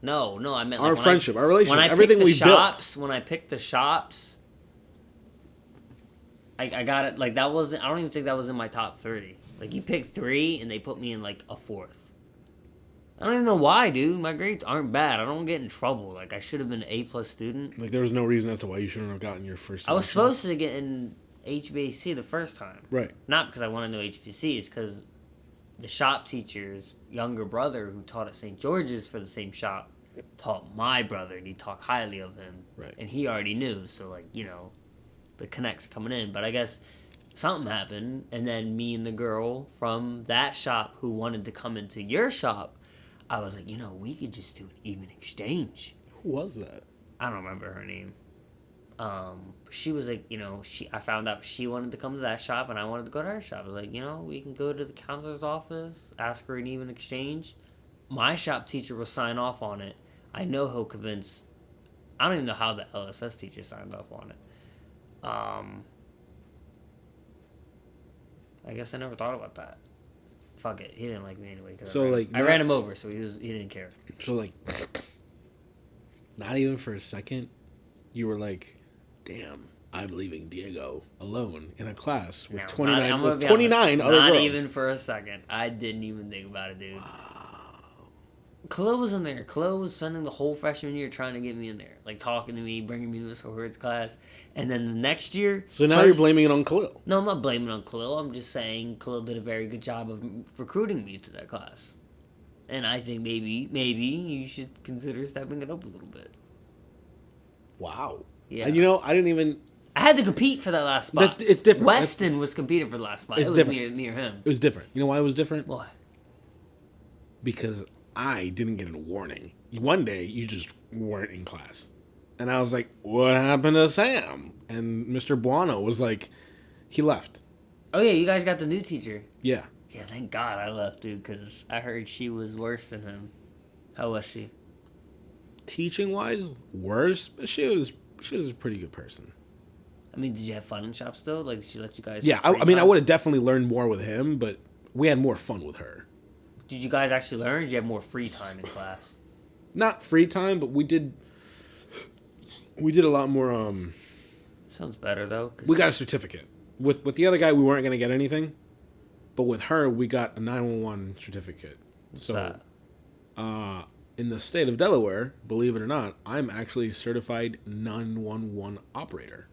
Speaker 2: No, I meant
Speaker 1: our
Speaker 2: like
Speaker 1: friendship, our relationship,
Speaker 2: when I
Speaker 1: everything we
Speaker 2: shops,
Speaker 1: built.
Speaker 2: When I picked the shops, I got it. Like that wasn't. I don't even think that was in my top 3. Like you picked 3, and they put me in like a 4th. I don't even know why, dude. My grades aren't bad. I don't get in trouble. Like I should have been an A+ student.
Speaker 1: Like there was no reason as to why you shouldn't have gotten your first.
Speaker 2: I was supposed to get in HVAC the first time.
Speaker 1: Right.
Speaker 2: Not because I wanted to know HVAC. It's because the shop teacher's younger brother, who taught at St. George's for the same shop, taught my brother, and he talked highly of him.
Speaker 1: Right.
Speaker 2: And he already knew, so like the connects coming in. But I guess something happened, and then me and the girl from that shop who wanted to come into your shop, I was like, we could just do an even exchange.
Speaker 1: Who was that?
Speaker 2: I don't remember her name. She was like, I found out she wanted to come to that shop, and I wanted to go to her shop. I was like, we can go to the counselor's office, ask for an even exchange. My shop teacher will sign off on it. I know he'll convince. I don't even know how the LSS teacher signed off on it. I guess I never thought about that. Fuck it, he didn't like me anyway.
Speaker 1: So
Speaker 2: I ran him over, so he didn't care.
Speaker 1: So like, not even for a second, you were like, "Damn, I'm leaving Diego alone in a class with 29 other girls."
Speaker 2: Not even for a second. I didn't even think about it, dude.
Speaker 1: Wow.
Speaker 2: Chloe was in there. Chloe was spending the whole freshman year trying to get me in there, like talking to me, bringing me to this words class, and then the next year.
Speaker 1: So now you're blaming it on Khalil.
Speaker 2: No, I'm not blaming it on Khalil. I'm just saying Khalil did a very good job of recruiting me to that class, and I think maybe you should consider stepping it up a little bit.
Speaker 1: Wow.
Speaker 2: Yeah.
Speaker 1: And I didn't even.
Speaker 2: I had to compete for that last spot.
Speaker 1: It's different.
Speaker 2: Weston was competing for the last spot.
Speaker 1: It's
Speaker 2: it was
Speaker 1: different.
Speaker 2: me or him.
Speaker 1: It was different. You know why it was different?
Speaker 2: Why?
Speaker 1: Because I didn't get a warning. One day, you just weren't in class. And I was like, what happened to Sam? And Mr. Buono was like, he left.
Speaker 2: Oh, yeah, you guys got the new teacher.
Speaker 1: Yeah.
Speaker 2: Yeah, thank God I left, dude, because I heard she was worse than him. How was she?
Speaker 1: Teaching-wise, worse, but she was a pretty good person.
Speaker 2: I mean, did you have fun in shop still? Like, did she let you guys
Speaker 1: Yeah, I mean, I would have definitely learned more with him, but we had more fun with her.
Speaker 2: Did you guys actually learn, or did you have more free time in class?
Speaker 1: Not free time, but we did a lot more.
Speaker 2: Sounds better, though.
Speaker 1: We got a certificate. With the other guy, we weren't going to get anything. But with her, we got a 911 certificate.
Speaker 2: What's that?
Speaker 1: In the state of Delaware, believe it or not, I'm actually a certified 911 operator.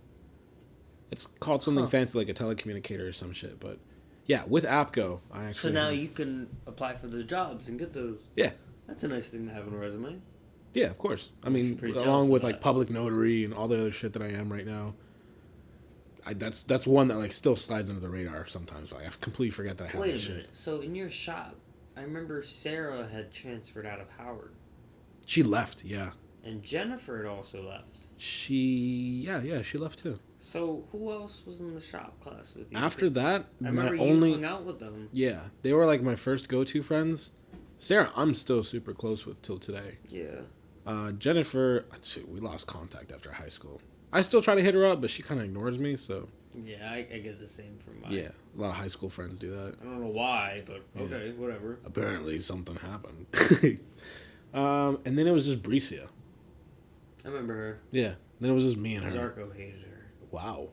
Speaker 1: It's called something fancy like a telecommunicator or some shit, but yeah, with APCO, I actually.
Speaker 2: So now you can apply for those jobs and get those.
Speaker 1: Yeah.
Speaker 2: That's a nice thing to have on a resume.
Speaker 1: Yeah, of course. I mean, along with like public notary and all the other shit that I am right now. That's one that like still slides under the radar sometimes. Like, I completely forget that I have that shit. Wait a minute.
Speaker 2: So in your shop, I remember Sarah had transferred out of Howard.
Speaker 1: She left, yeah.
Speaker 2: And Jennifer had also left.
Speaker 1: She left too.
Speaker 2: So who else was in the shop class with you?
Speaker 1: After that,
Speaker 2: I remember you hung out with them.
Speaker 1: Yeah, they were like my first go-to friends. Sarah, I'm still super close with till today.
Speaker 2: Yeah.
Speaker 1: Jennifer, we lost contact after high school. I still try to hit her up, but she kind of ignores me, so.
Speaker 2: Yeah, I get the same from mine.
Speaker 1: Yeah, a lot of high school friends do that.
Speaker 2: I don't know why, but okay, whatever.
Speaker 1: Apparently, something happened. And then it was just Bricia.
Speaker 2: I remember her.
Speaker 1: Yeah, then it was just me and her.
Speaker 2: Zarko hated her.
Speaker 1: Wow.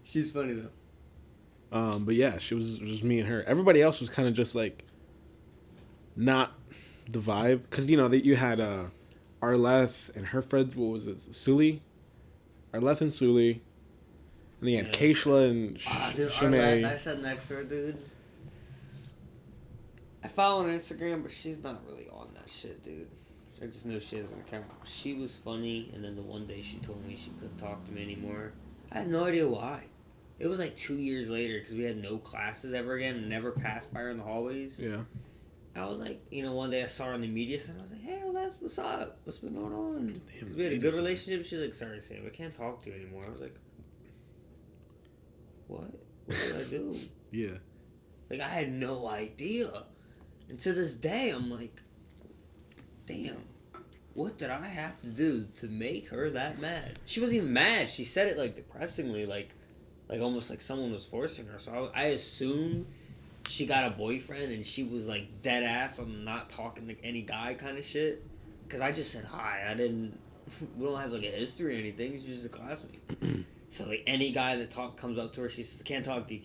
Speaker 2: She's funny, though.
Speaker 1: But yeah, it was just me and her. Everybody else was kind of just like, not the vibe. Because, you had Arleth and her friends, what was it, Sully? Arleth and Sully. And then you had Keishla and Shimei.
Speaker 2: I sat next to her, dude. I follow her on Instagram, but she's not really on that shit, dude. I just know she has an account. She was funny, and then the one day she told me she couldn't talk to me anymore. I have no idea why. It was like 2 years later, because we had no classes ever again, and never passed by her in the hallways.
Speaker 1: Yeah.
Speaker 2: I was like, one day I saw her on the media center. I was like, hey, what's up? What's been going on? Because we had a good relationship. She was like, sorry, Sam, I can't talk to you anymore. I was like, what? What did I do?
Speaker 1: Yeah.
Speaker 2: Like, I had no idea.
Speaker 3: And to this day, I'm like, damn, what did I have to do to make her that mad? She wasn't even mad. She said it, like, depressingly, like almost like someone was forcing her. So I assumed she got a boyfriend and she was, like, dead ass on not talking to any guy kind of shit. Because I just said hi. We don't have, like, a history or anything. She's just a classmate. So, like, any guy that comes up to her, she says, can't talk to you.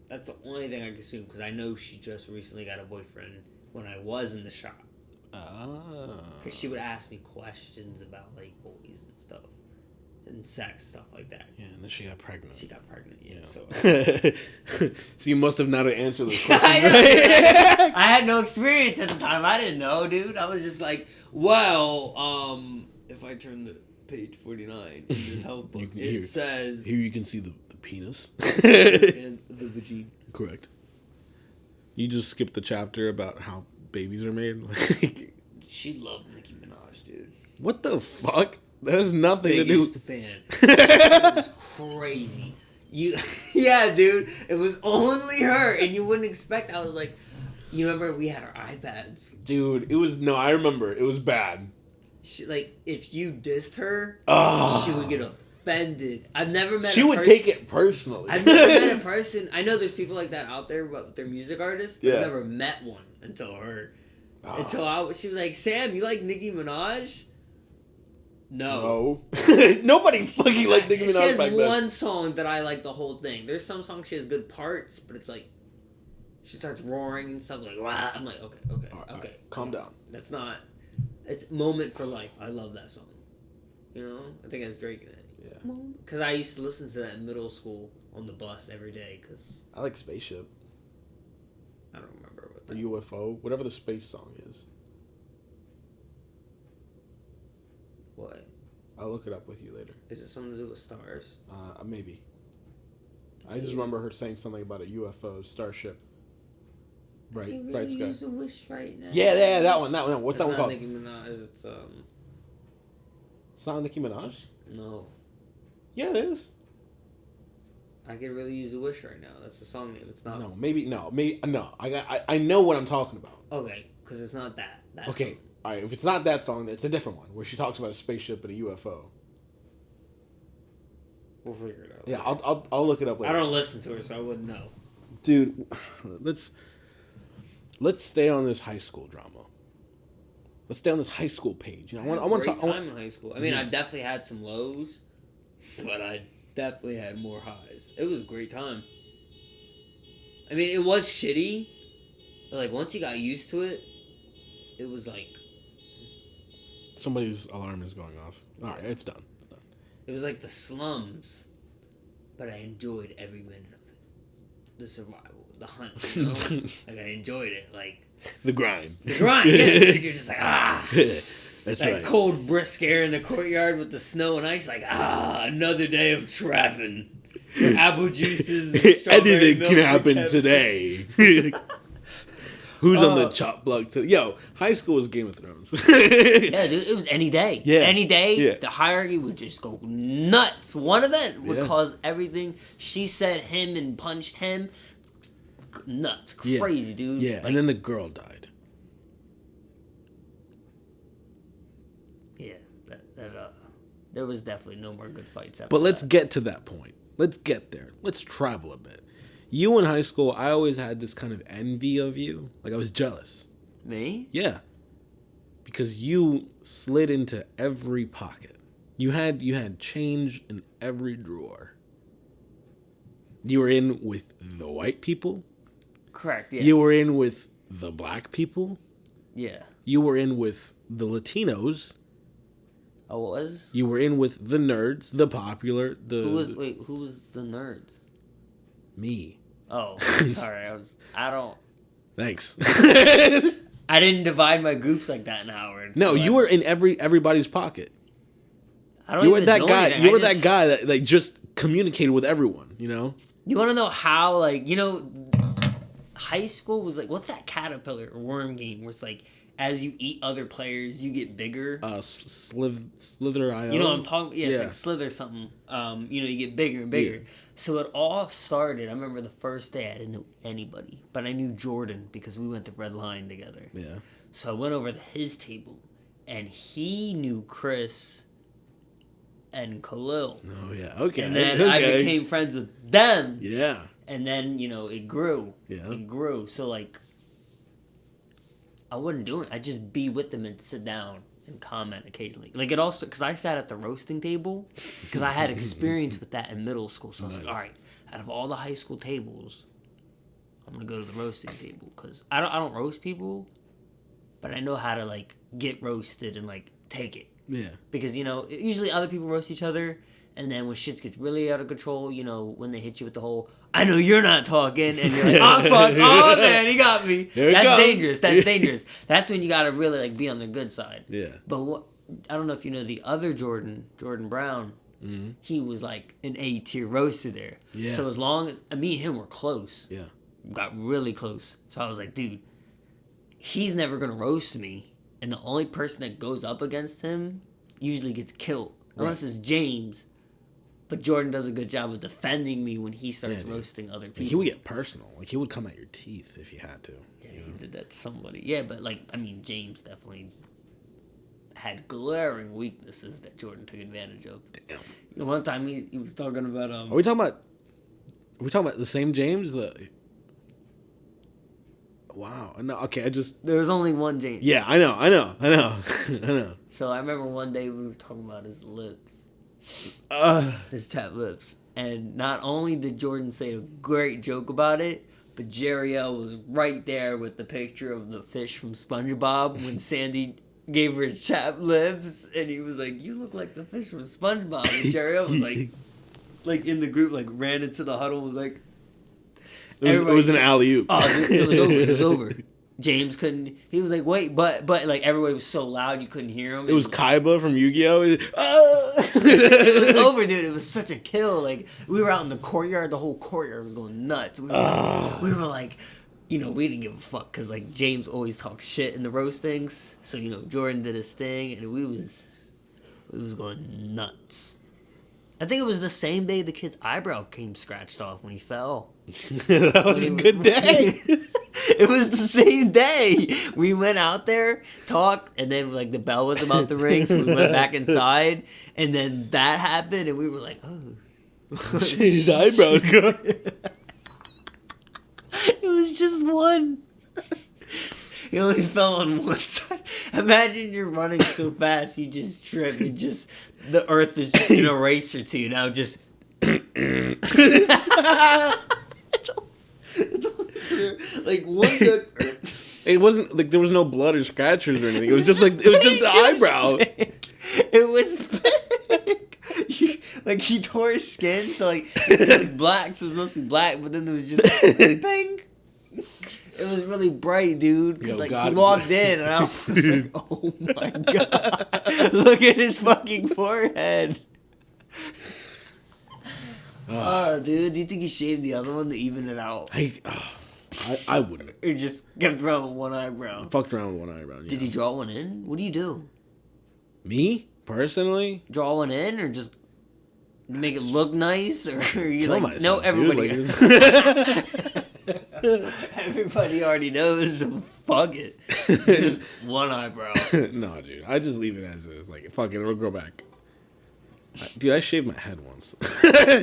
Speaker 3: That's the only thing I can assume, because I know she just recently got a boyfriend when I was in the shop. Because she would ask me questions about, like, boys and stuff. And sex, stuff like that.
Speaker 1: Yeah, and then she got pregnant.
Speaker 3: Yeah. So,
Speaker 1: so you must have not answered those questions, right?
Speaker 3: I had no experience at the time. I didn't know, dude. I was just like, well, if I turn the page 49 in this health book, it says...
Speaker 1: Here you can see the penis.
Speaker 3: and the vagina.
Speaker 1: Correct. You just skipped the chapter about how babies are made.
Speaker 3: She loved Nicki Minaj, dude.
Speaker 1: What the fuck? That has nothing
Speaker 3: Biggest
Speaker 1: to do.
Speaker 3: fan. It was crazy. Yeah, dude. It was only her, and you wouldn't expect. I was like, you remember we had our iPads,
Speaker 1: dude. I remember it was bad.
Speaker 3: She, like, if you dissed her,
Speaker 1: Oh.
Speaker 3: she would get offended. I've never met.
Speaker 1: She would take it personally.
Speaker 3: I've never met a person. I know there's people like that out there, but they're music artists. But
Speaker 1: Yeah.
Speaker 3: I've never met one until her. Until she was like, Sam, you like Nicki Minaj? No.
Speaker 1: Nobody fucking liked Nicki Minaj
Speaker 3: She has
Speaker 1: back then.
Speaker 3: one song that I like the whole thing. There's some songs she has good parts, but it's like she starts roaring and stuff like, wow. I'm like, okay.
Speaker 1: All right, calm down.
Speaker 3: That's not. It's Moment for Life. I love that song. You know, I think it's Drake in it.
Speaker 1: Yeah.
Speaker 3: Because I used to listen to that in middle school on the bus every day. Cause
Speaker 1: I like Spaceship.
Speaker 3: I don't remember what
Speaker 1: Or UFO, whatever the space song is.
Speaker 3: What?
Speaker 1: I'll look it up with you later.
Speaker 3: Is it something to do with stars?
Speaker 1: Maybe. I just remember her saying something about a UFO starship. Bright sky.
Speaker 3: Use a wish right now.
Speaker 1: Yeah, that one. What's that one called?
Speaker 3: Nicki Minaj.
Speaker 1: It's not Nicki Minaj?
Speaker 3: No.
Speaker 1: Yeah, it is.
Speaker 3: I could really use a wish right now. That's the song name. It's not.
Speaker 1: No. I know what I'm talking about.
Speaker 3: Okay, because it's not that.
Speaker 1: Okay,
Speaker 3: song.
Speaker 1: all right. If it's not that song, it's a different one where she talks about a spaceship and a UFO.
Speaker 3: We'll figure it out.
Speaker 1: Yeah, I'll look it up later.
Speaker 3: I don't listen to her, so I wouldn't know.
Speaker 1: Dude, let's stay on this high school drama. Let's stay on this high school page. You know, I want to talk.
Speaker 3: Time in high school. I mean, I definitely had some lows, but I definitely had more highs. It was a great time. I mean, it was shitty, but like once you got used to it, it was like
Speaker 1: Somebody's alarm is going off. All right, it's done.
Speaker 3: It was like the slums, but I enjoyed every minute of it. The survival, the hunt, you know? Like I enjoyed it, like
Speaker 1: the grind.
Speaker 3: Yeah. You're just like
Speaker 1: That's
Speaker 3: that
Speaker 1: right.
Speaker 3: cold brisk air in the courtyard with the snow and ice, like another day of trapping. Apple juices. And strawberry
Speaker 1: Anything
Speaker 3: milk
Speaker 1: can
Speaker 3: and
Speaker 1: happen
Speaker 3: Kevin.
Speaker 1: today. Who's on the chop block today? Yo, high school was Game of Thrones.
Speaker 3: Yeah, dude, it was any day.
Speaker 1: Yeah.
Speaker 3: Any day,
Speaker 1: Yeah.
Speaker 3: the hierarchy would just go nuts. One event would cause everything. She said him and punched him. Nuts. Crazy, dude.
Speaker 1: Yeah,
Speaker 3: Like,
Speaker 1: and then the girl died.
Speaker 3: yeah, there was definitely no more good fights after
Speaker 1: But let's
Speaker 3: that.
Speaker 1: get to that point. Let's get there. Let's travel a bit. You in high school, I always had this kind of envy of you. Like, I was jealous.
Speaker 3: Me?
Speaker 1: Yeah. Because you slid into every pocket. You had change in every drawer. You were in with the white people.
Speaker 3: Correct, yes.
Speaker 1: You were in with the black people.
Speaker 3: Yeah.
Speaker 1: You were in with the Latinos.
Speaker 3: I was?
Speaker 1: You were in with the nerds, the popular,
Speaker 3: Who was the nerds?
Speaker 1: me.
Speaker 3: Oh, sorry. I don't.
Speaker 1: Thanks.
Speaker 3: I didn't divide my groups like that in Howard.
Speaker 1: No,
Speaker 3: so
Speaker 1: you were in everybody's pocket.
Speaker 3: I don't
Speaker 1: You were
Speaker 3: even
Speaker 1: that
Speaker 3: do
Speaker 1: guy.
Speaker 3: anything.
Speaker 1: You
Speaker 3: I
Speaker 1: were
Speaker 3: just-
Speaker 1: that guy that like just communicated with everyone. You know.
Speaker 3: You want to know how, like, high school was like, what's that caterpillar or worm game where it's like
Speaker 2: as you eat other players, you get bigger.
Speaker 1: Slither IO.
Speaker 2: You know what I'm talking? Yeah, it's
Speaker 1: Yeah.
Speaker 2: like Slither something. You know, you get bigger and bigger.
Speaker 1: Yeah.
Speaker 2: So it all started. I remember the first day I didn't know anybody, but I knew Jordan because we went to Red Lion together.
Speaker 1: Yeah.
Speaker 2: So I went over to his table, and he knew Chris and Khalil.
Speaker 1: Oh yeah. Okay.
Speaker 2: And then I became friends with them.
Speaker 1: Yeah.
Speaker 2: And then, you know, it grew.
Speaker 1: Yeah.
Speaker 2: It grew. So, like, I wouldn't do it. I'd just be with them and sit down and comment occasionally. Like, it also, because I sat at the roasting table, because I had experience with that in middle school. So I was like, all right, out of all the high school tables, I'm going to go to the roasting table. Because I don't roast people, but I know how to, like, get roasted and, like, take it.
Speaker 1: Yeah.
Speaker 2: Because, you know, usually other people roast each other, and then when shit gets really out of control, you know, when they hit you with the whole, I know you're not talking, and you're like, oh, fuck, oh, man, he got me. That's dangerous. That's dangerous. That's when you got to really, like, be on the good side.
Speaker 1: Yeah.
Speaker 2: But what, I don't know if you know the other Jordan Brown, he was, like, an A-tier roaster there.
Speaker 1: Yeah.
Speaker 2: So as long as, me and him were close.
Speaker 1: Yeah.
Speaker 2: Got really close. So I was like, dude, he's never going to roast me. And the only person that goes up against him usually gets killed. Unless it's James. But Jordan does a good job of defending me when he starts roasting other people.
Speaker 1: He would get personal. Like, he would come at your teeth if he had to.
Speaker 2: Yeah, he did that to somebody. Yeah, but, like, I mean, James definitely had glaring weaknesses that Jordan took advantage of.
Speaker 1: Damn.
Speaker 2: You know, one time he was talking about...
Speaker 1: Are we talking about the same James? Wow. No, okay,
Speaker 2: There was only one James.
Speaker 1: Yeah, I know. I know.
Speaker 2: So I remember one day we were talking about his lips. His chapped lips. And not only did Jordan say a great joke about it, but Jerry L was right there with the picture of the fish from SpongeBob when Sandy gave her chapped lips, and he was like, you look like the fish from SpongeBob. And Jerry L was like in the group, like ran into the huddle, was like,
Speaker 1: it was an alley-oop.
Speaker 2: Oh, it was over. James couldn't. He was like, "Wait, but like everybody was so loud you couldn't hear him."
Speaker 1: It was Kaiba from Yu-Gi-Oh.
Speaker 2: It was over, dude. It was such a kill. Like we were out in the courtyard. The whole courtyard was going nuts. We were like, you know, we didn't give a fuck because like James always talks shit in the roastings. So you know, Jordan did his thing, and we was going nuts. I think it was the same day the kid's eyebrow came scratched off when he fell.
Speaker 1: That was a good day.
Speaker 2: It was the same day. We went out there, talked, and then like the bell was about to ring, so we went back inside, and then that happened, and we were like, oh.
Speaker 1: His eyebrows go.
Speaker 2: It was just one. He only fell on one side. Imagine you're running so fast, you just trip, and just the earth is just an eraser to you now. Just. Like one good.
Speaker 1: It wasn't like there was no blood or scratches or anything. It was just the eyebrow.
Speaker 2: It was big. Like he tore his skin, so like it was black, so it was mostly black, but then it was just bang. It was really bright, dude. Because like he walked in, and I was like, "Oh my god! Look at his fucking forehead." Dude, do you think he shaved the other one to even it out?
Speaker 1: I wouldn't.
Speaker 2: Or just kept around with one eyebrow?
Speaker 1: Fucked around with one eyebrow.
Speaker 2: Did you draw one in? What do you do?
Speaker 1: Me? Personally?
Speaker 2: Draw one in or just make it look nice? Or are you
Speaker 1: Kill
Speaker 2: like,
Speaker 1: myself,
Speaker 2: no, everybody.
Speaker 1: Dude,
Speaker 2: Everybody already knows, so fuck it. Just one eyebrow.
Speaker 1: No, dude. I just leave it as is. Like, fuck it, it'll grow back. Dude, I shaved my head once.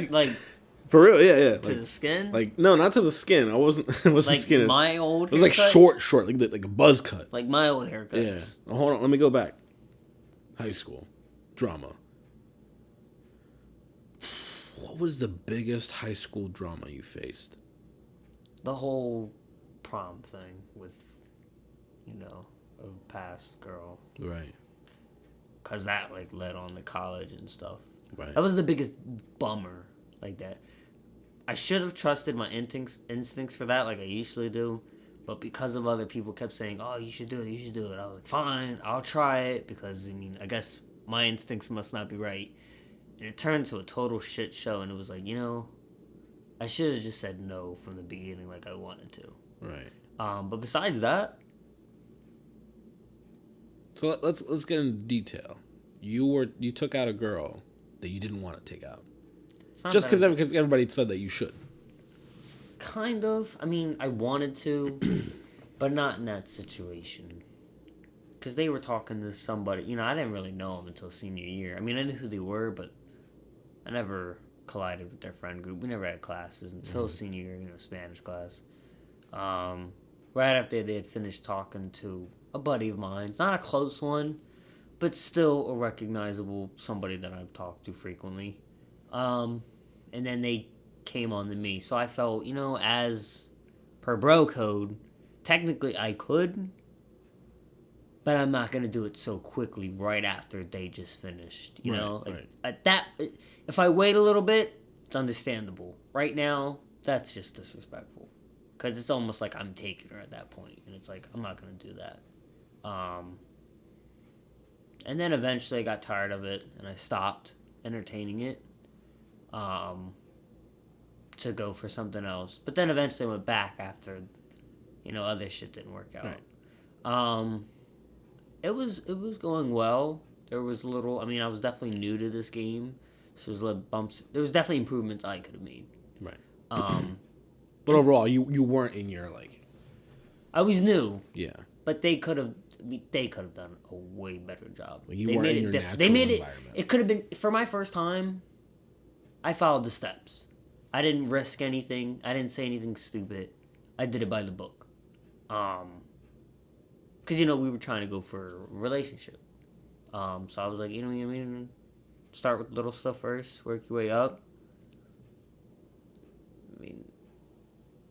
Speaker 2: Like,
Speaker 1: for real, yeah.
Speaker 2: to the skin?
Speaker 1: Like, no, not to the skin. It wasn't
Speaker 2: like
Speaker 1: skin.
Speaker 2: my old
Speaker 1: It was like
Speaker 2: haircuts?
Speaker 1: short, like a buzz cut.
Speaker 2: Like my old haircuts.
Speaker 1: Yeah. Oh, hold on, let me go back. High school. Drama. What was the biggest high school drama you faced?
Speaker 2: The whole prom thing with, you know, a past girl.
Speaker 1: Right.
Speaker 2: Because that, like, led on to college and stuff.
Speaker 1: Right.
Speaker 2: That was the biggest bummer, like that. I should have trusted my instincts for that, like I usually do. But because of other people kept saying, oh, you should do it. I was like, fine, I'll try it. Because, I mean, I guess my instincts must not be right. And it turned to a total shit show. And it was like, you know, I should have just said no from the beginning like I wanted to.
Speaker 1: Right.
Speaker 2: But besides that,
Speaker 1: So let's get into detail. You took out a girl that you didn't want to take out. Just because everybody said that you should.
Speaker 2: Kind of. I mean, I wanted to, but not in that situation. Because they were talking to somebody. You know, I didn't really know them until senior year. I mean, I knew who they were, but I never collided with their friend group. We never had classes until senior year, Spanish class. Right after they had finished talking to a buddy of mine. Not a close one, but still a recognizable somebody that I've talked to frequently. And then they came on to me. So I felt, as per bro code, technically I could, but I'm not going to do it so quickly right after they just finished. You know? Like, at that, if I wait a little bit, it's understandable. Right now, that's just disrespectful. Because it's almost like I'm taking her at that point. And it's like, I'm not going to do that. And then eventually I got tired of it, and I stopped entertaining it. To go for something else. But then eventually I went back after, other shit didn't work out. Right. It was going well. There was a little, I was definitely new to this game. So there was little bumps. There was definitely improvements I could have made.
Speaker 1: Right. But overall, you weren't in your,
Speaker 2: I was new.
Speaker 1: Yeah.
Speaker 2: But they could have done a way better job.
Speaker 1: Well, you weren't in your natural environment.
Speaker 2: It could have been, for my first time, I followed the steps. I didn't risk anything. I didn't say anything stupid. I did it by the book. Because, we were trying to go for a relationship. So I was like, start with little stuff first, work your way up.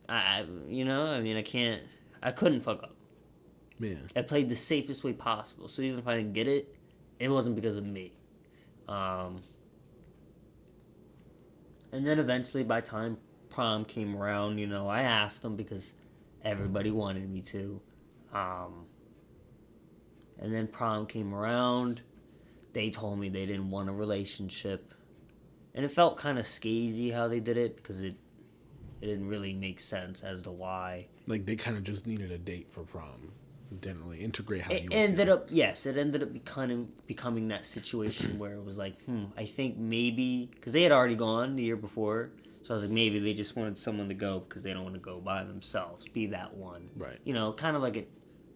Speaker 2: I couldn't fuck up.
Speaker 1: Yeah.
Speaker 2: I played the safest way possible. So even if I didn't get it, it wasn't because of me. And then eventually, by the time prom came around, I asked them because everybody wanted me to. And then prom came around. They told me they didn't want a relationship. And it felt kind of skeezy how they did it because it didn't really make sense as to why.
Speaker 1: Like, they kind of just needed a date for prom. It didn't really integrate how you
Speaker 2: it ended up becoming that situation where it was like, I think maybe, because they had already gone the year before, so I was like, maybe they just wanted someone to go because they don't want to go by themselves, be that one.
Speaker 1: Right.
Speaker 2: Kind of like an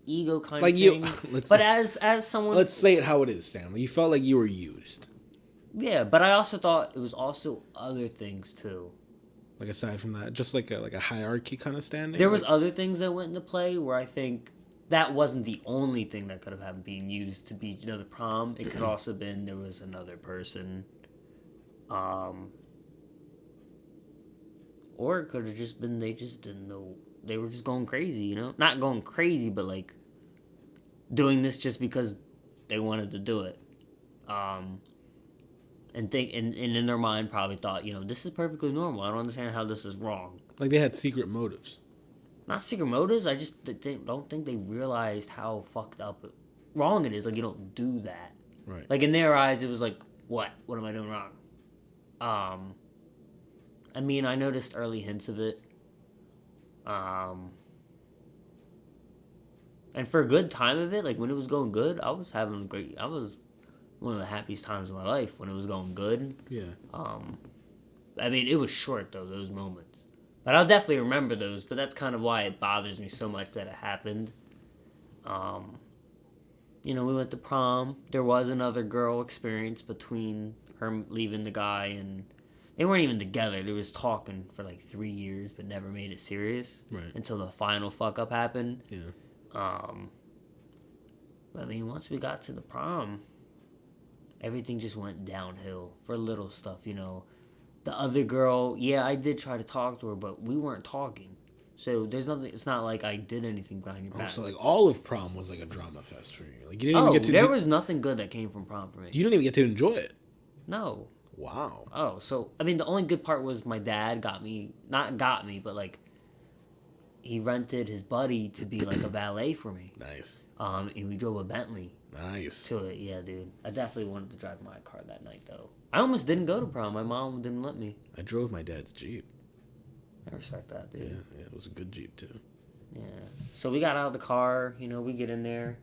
Speaker 2: ego kind of thing. But as someone...
Speaker 1: Let's say it how it is, Stanley. You felt like you were used.
Speaker 2: Yeah, but I also thought it was also other things, too.
Speaker 1: Like, aside from that, just like a hierarchy kind of standing?
Speaker 2: There was other things that went into play where I think... that wasn't the only thing that could have happened being used to be, the prom. It could also have been there was another person. Or it could have just been they just didn't know. They were just going crazy, Not going crazy, but, doing this just because they wanted to do it. And in their mind probably thought, this is perfectly normal. I don't understand how this is wrong.
Speaker 1: Like, they had secret motives.
Speaker 2: Not secret motives. I just don't think they realized how fucked up, wrong it is. Like, you don't do that.
Speaker 1: Right.
Speaker 2: Like, in their eyes, it was like, what? What am I doing wrong? I noticed early hints of it. And for a good time of it, like, when it was going good, I was one of the happiest times of my life when it was going good.
Speaker 1: Yeah.
Speaker 2: It was short, though, those moments. But I'll definitely remember those, but that's kind of why it bothers me so much that it happened. We went to prom. There was another girl experience between her leaving the guy, and they weren't even together. They was talking for 3 years, but never made it serious.
Speaker 1: Right.
Speaker 2: Until the final fuck-up happened.
Speaker 1: Yeah.
Speaker 2: Once we got to the prom, everything just went downhill for little stuff, The other girl, yeah, I did try to talk to her, but we weren't talking. So there's nothing. It's not like I did anything behind your back.
Speaker 1: So all of prom was like a drama fest for you. Like, you didn't even get to.
Speaker 2: There was nothing good that came from prom for me.
Speaker 1: You didn't even get to enjoy it.
Speaker 2: No.
Speaker 1: Wow.
Speaker 2: Oh, so the only good part was my dad not got me, but he rented his buddy to be a valet for me.
Speaker 1: Nice.
Speaker 2: And we drove a Bentley.
Speaker 1: Nice.
Speaker 2: To it, yeah, dude. I definitely wanted to drive my car that night, though. I almost didn't go to prom. My mom didn't let me.
Speaker 1: I drove my dad's Jeep.
Speaker 2: I respect that, dude.
Speaker 1: Yeah, it was a good Jeep, too.
Speaker 2: Yeah. So we got out of the car, we get in there.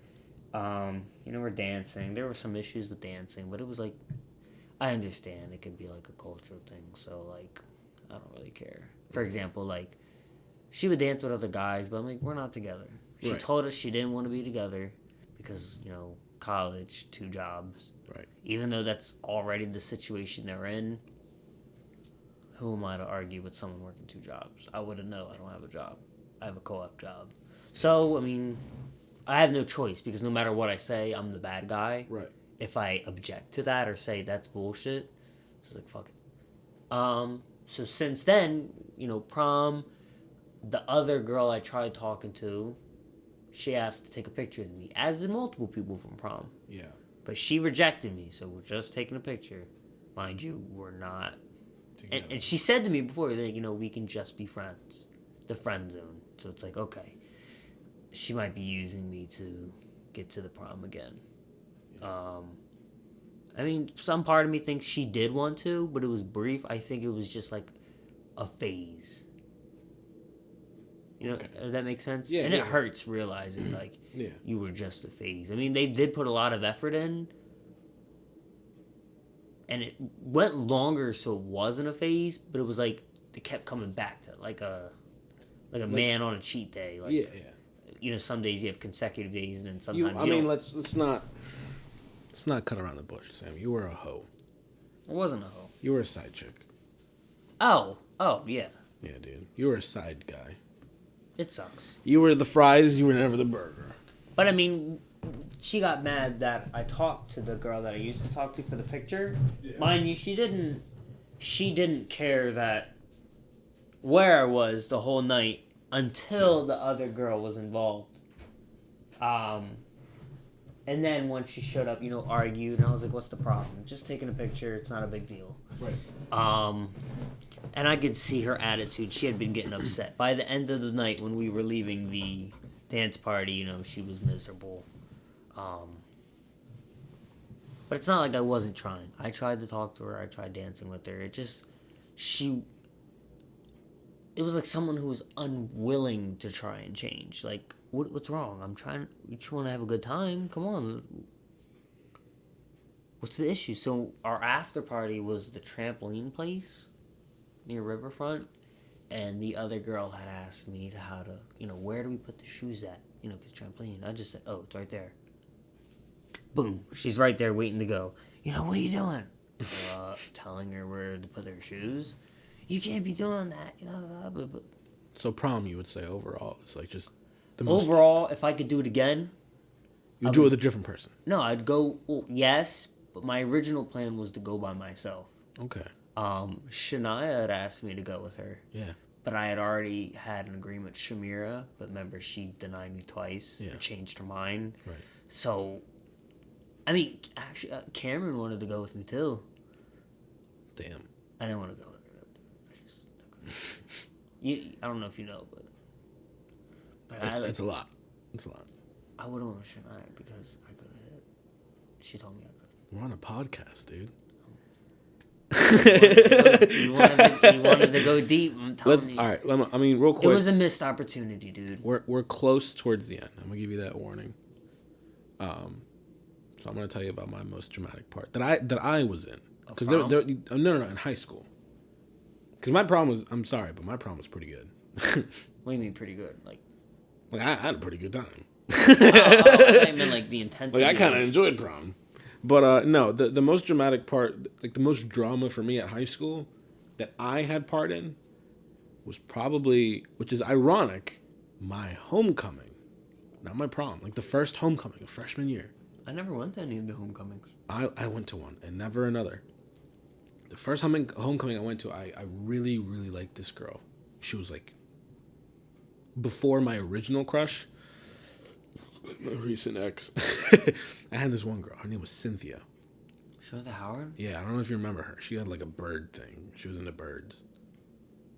Speaker 2: We're dancing. There were some issues with dancing, but it was like, I understand it could be like a cultural thing. So like, I don't really care. For example, like, she would dance with other guys, but I'm like, we're not together. She
Speaker 1: Right.
Speaker 2: told us she didn't want to be together because, college, 2 jobs.
Speaker 1: Right.
Speaker 2: Even though that's already the situation they're in, who am I to argue with someone working 2 jobs? I wouldn't know. I don't have a job. I have a co-op job. So, I mean, I have no choice because no matter what I say, I'm the bad guy.
Speaker 1: Right.
Speaker 2: If I object to that or say that's bullshit, it's like, fuck it. So since then, prom, the other girl I tried talking to, she asked to take a picture with me, as did multiple people from prom.
Speaker 1: Yeah.
Speaker 2: But she rejected me, so we're just taking a picture. Mind you, we're not. And she said to me before that, we can just be friends. The friend zone. So it's like, okay. She might be using me to get to the prom again. I mean, some part of me thinks she did want to, but it was brief. I think it was just like a phase. Does that make sense?
Speaker 1: Yeah.
Speaker 2: And it hurts realizing, like, you were just a phase. I mean, they did put a lot of effort in. And it went longer, so it wasn't a phase, but it was like, they kept coming back to like a man on a cheat day. Like, some days you have consecutive days, and then sometimes
Speaker 1: let's not cut around the bush, Sam. You were a hoe.
Speaker 2: I wasn't a hoe.
Speaker 1: You were a side chick.
Speaker 2: Oh, yeah.
Speaker 1: Yeah, dude. You were a side guy.
Speaker 2: It sucks.
Speaker 1: You were the fries, you were never the burger.
Speaker 2: But I mean, she got mad that I talked to the girl that I used to talk to for the picture. Yeah. Mind you, she didn't care that where I was the whole night until the other girl was involved. And then once she showed up, argued, and I was like, what's the problem? Just taking a picture, it's not a big deal.
Speaker 1: Right.
Speaker 2: And I could see her attitude. She had been getting upset. By the end of the night, when we were leaving the dance party, she was miserable. But it's not like I wasn't trying. I tried to talk to her. I tried dancing with her. It was like someone who was unwilling to try and change. Like, what's wrong? You just want to have a good time. Come on. What's the issue? So our after party was the trampoline place near Riverfront, and the other girl had asked me how to, where do we put the shoes at? Because trampoline. I just said, oh, it's right there. Boom. She's right there waiting to go. What are you doing? Telling her where to put her shoes. You can't be doing that.
Speaker 1: So prom, you would say overall, it's like just
Speaker 2: the most... Overall, if I could do it again,
Speaker 1: you'd do it with a different person.
Speaker 2: No, I'd go. Well, yes, but my original plan was to go by myself.
Speaker 1: Okay.
Speaker 2: Shania had asked me to go with her.
Speaker 1: Yeah.
Speaker 2: But I had already had an agreement with Shamira, but remember, she denied me twice.
Speaker 1: Yeah.
Speaker 2: Or changed her mind.
Speaker 1: Right.
Speaker 2: So, I mean, actually, Cameron wanted to go with me too.
Speaker 1: Damn.
Speaker 2: I didn't want to go with her though, dude. I don't know if you know, but
Speaker 1: it's a lot. It's a lot.
Speaker 2: I would have went with Shania because I could have hit. She told me I could.
Speaker 1: We're on a podcast, dude.
Speaker 2: You wanted to go deep. I'm telling you.
Speaker 1: All right. Real quick.
Speaker 2: It was a missed opportunity, dude.
Speaker 1: We're close towards the end. I'm gonna give you that warning. So I'm gonna tell you about my most dramatic part that I was in, because no, in high school. Because my prom was, I'm sorry, but my prom was pretty good.
Speaker 2: What do you mean pretty good? Like
Speaker 1: I had a pretty good time.
Speaker 2: I meant like the intensity.
Speaker 1: I kind of enjoyed prom. But no, the most dramatic part, like the most drama for me at high school that I had part in was probably, which is ironic, my homecoming. Not my prom, like the first homecoming of freshman year.
Speaker 2: I never went to any of the homecomings.
Speaker 1: I went to one and never another. The first homecoming I went to, I really, really liked this girl. She was like, before my original crush, my recent ex, I had this one girl. Her name was Cynthia.
Speaker 2: She went to Howard?
Speaker 1: Yeah, I don't know if you remember her. She had like a bird thing. She was into birds.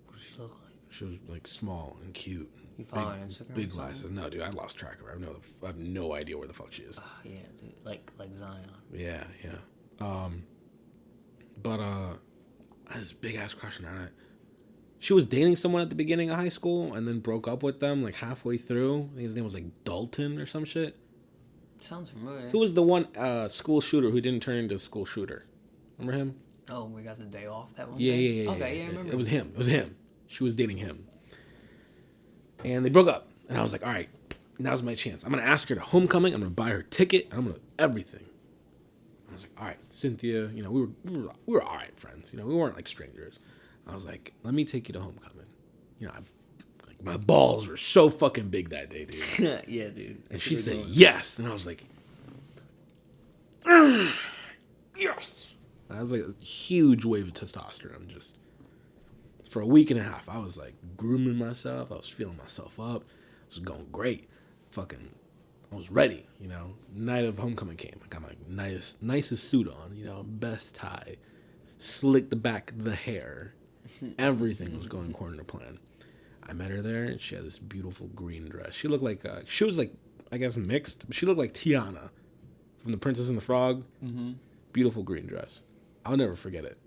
Speaker 2: What did she look like?
Speaker 1: She was like small and cute.
Speaker 2: You follow her on Instagram?
Speaker 1: Big glasses. No, dude, I lost track of her. I have no idea where the fuck she is.
Speaker 2: Yeah, dude. Like Zion.
Speaker 1: Yeah. But I had this big ass crush on her. She was dating someone at the beginning of high school and then broke up with them like halfway through. I think his name was like Dalton or some shit.
Speaker 2: Sounds familiar.
Speaker 1: Who was the one school shooter who didn't turn into a school shooter? Remember him?
Speaker 2: Oh, we got the day off that one
Speaker 1: Yeah,
Speaker 2: day?
Speaker 1: yeah, yeah.
Speaker 2: Okay, yeah, I remember.
Speaker 1: It was him. It was him. She was dating him. And they broke up. And I was like, all right, now's my chance. I'm going to ask her to homecoming. I'm going to buy her ticket. And I'm going to everything. I was like, all right, Cynthia, you know, we were all right friends. You know, we weren't like strangers. I was like, let me take you to homecoming. You know, my balls were so fucking big that day, dude.
Speaker 2: Yeah, dude.
Speaker 1: And she said yes. And I was like, yes. That was like a huge wave of testosterone. Just for a week and a half, I was like grooming myself. I was feeling myself up. It was going great. Fucking, I was ready, you know. Night of homecoming came. I got my nicest suit on, you know, best tie, slicked the back of the hair. Everything was going according to plan. I met her there, and she had this beautiful green dress. She looked like, she was like, I guess mixed, but she looked like Tiana from The Princess and the Frog. Mm-hmm. Beautiful green dress. I'll never forget it.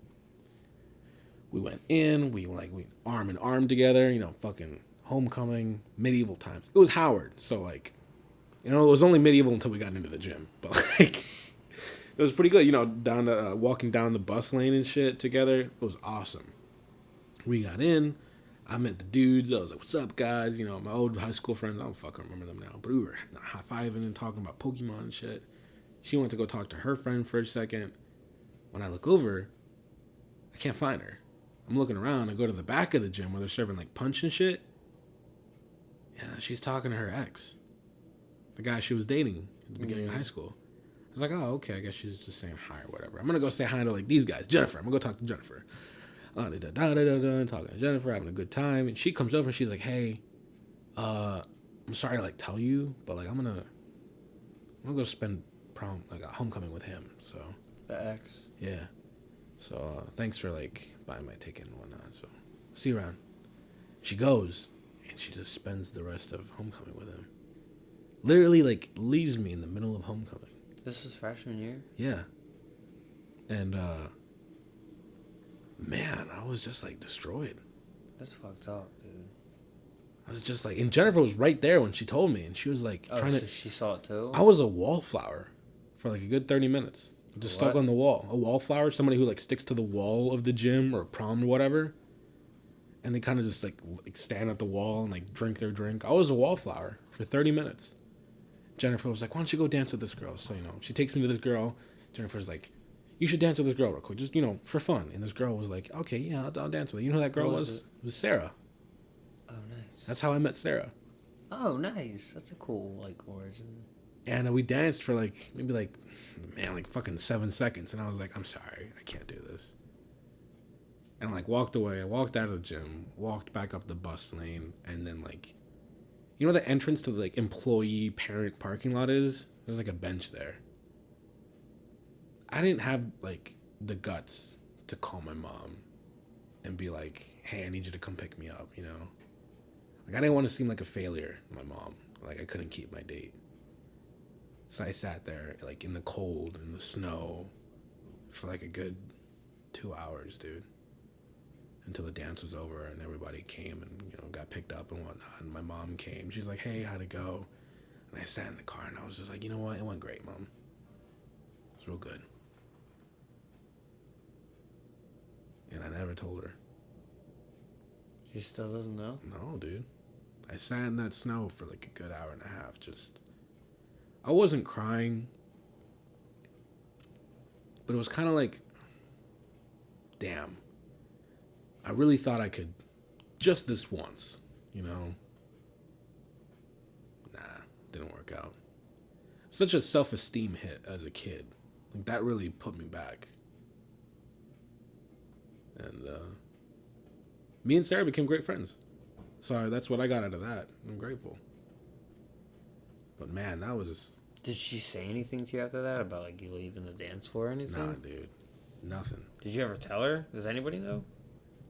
Speaker 1: We went in, we arm in arm together, you know, fucking homecoming, medieval times. It was Howard, so like, you know, it was only medieval until we got into the gym, but like, it was pretty good, you know, down the, walking down the bus lane and shit together. It was awesome. We got in, I met the dudes, I was like, what's up, guys? You know, my old high school friends, I don't fucking remember them now, but we were high-fiving and talking about Pokemon and shit. She went to go talk to her friend for a second. When I look over, I can't find her. I'm looking around. I go to the back of the gym where they're serving like punch and shit. Yeah, she's talking to her ex, the guy she was dating at the beginning of high school. I was like, oh, okay. I guess she's just saying hi or whatever. I'm gonna go say hi to like these guys. Jennifer. I'm gonna go talk to Jennifer. Talking to Jennifer, having a good time. And she comes over and she's like, hey, I'm sorry to like tell you, but like I'm gonna go spend a homecoming with him. So
Speaker 2: The ex.
Speaker 1: yeah. So thanks for like buying my ticket and whatnot. So see you around. She goes and she just spends the rest of homecoming with him. Literally like leaves me in the middle of homecoming.
Speaker 2: This is freshman year?
Speaker 1: Yeah. And man, I was just like destroyed.
Speaker 2: That's fucked up, dude.
Speaker 1: I was just like, and Jennifer was right there when she told me, and she was like
Speaker 2: trying to. She saw it too.
Speaker 1: I was a wallflower for like a good 30 minutes, just stuck on the wall. A wallflower, somebody who like sticks to the wall of the gym or prom or whatever, and they kind of just like stand at the wall and like drink their drink. I was a wallflower for 30 minutes. Jennifer was like, "Why don't you go dance with this girl?" So you know, she takes me to this girl. Jennifer's like, "You should dance with this girl real quick, just you know, for fun." And this girl was like, "Okay, yeah, I'll dance with her." You know who that girl was? It was Sarah.
Speaker 2: Oh, nice.
Speaker 1: That's how I met Sarah.
Speaker 2: Oh, nice. That's a cool, like, origin.
Speaker 1: And we danced for, like, maybe, like, man, like, fucking 7 seconds. And I was like, I'm sorry. I can't do this. And I, like, walked away. I walked out of the gym, walked back up the bus lane, and then, like, you know the entrance to the, like, employee parent parking lot is? There's, like, a bench there. I didn't have, like, the guts to call my mom and be like, hey, I need you to come pick me up, you know? Like, I didn't want to seem like a failure to my mom. Like, I couldn't keep my date. So I sat there, like, in the cold, in the snow, for, like, a good 2 hours, dude. Until the dance was over and everybody came and, you know, got picked up and whatnot. And my mom came. She's like, hey, how'd it go? And I sat in the car and I was just like, you know what? It went great, Mom. It was real good. And I never told her.
Speaker 2: She still doesn't know?
Speaker 1: No, dude. I sat in that snow for like a good hour and a half. Just, I wasn't crying, but it was kind of like, damn, I really thought I could just this once, you know? Nah, didn't work out. Such a self-esteem hit as a kid. Like, that really put me back. And, me and Sarah became great friends. So that's what I got out of that. I'm grateful. But man, that was...
Speaker 2: Did she say anything to you after that about, like, you leaving the dance floor or anything?
Speaker 1: Nah, dude. Nothing.
Speaker 2: Did you ever tell her? Does anybody know?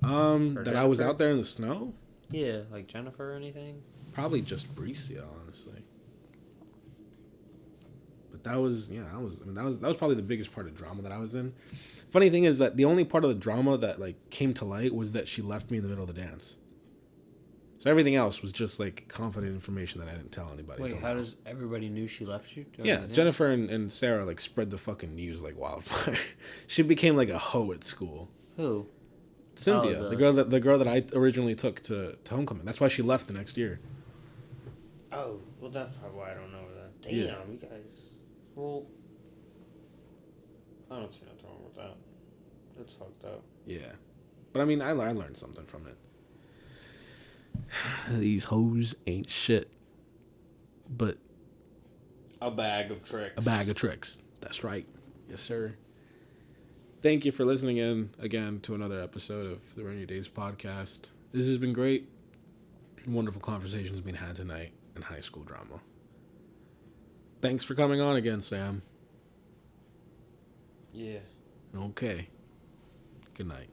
Speaker 1: That I was out there in the snow?
Speaker 2: Yeah, like Jennifer or anything?
Speaker 1: Probably just Bricia, honestly. But that was probably the biggest part of drama that I was in. Funny thing is that the only part of the drama that, like, came to light was that she left me in the middle of the dance. So everything else was just like confident information that I didn't tell anybody.
Speaker 2: Wait,
Speaker 1: till
Speaker 2: how
Speaker 1: now.
Speaker 2: does everybody knew she left you?
Speaker 1: Yeah,
Speaker 2: Or-
Speaker 1: Jennifer and Sarah like spread the fucking news like wildfire. She became like a hoe at school.
Speaker 2: Who?
Speaker 1: Cynthia,
Speaker 2: Oh,
Speaker 1: the girl that I originally took to homecoming. That's why she left the next year.
Speaker 3: Oh, well, that's probably why I don't know that. Damn,
Speaker 1: Yeah.
Speaker 3: you guys. Well, I don't see nothing wrong with that. That's fucked up.
Speaker 1: Yeah, but I mean, I learned something from it. These hoes ain't shit, but
Speaker 3: A bag of tricks.
Speaker 1: a bag of tricks. That's right. Yes, sir. Thank you for listening in again to another episode of the Rainy Days podcast. This has been great. Wonderful conversations being had tonight in high school drama. Thanks for coming on again, Sam.
Speaker 3: Yeah.
Speaker 1: Okay. Good night.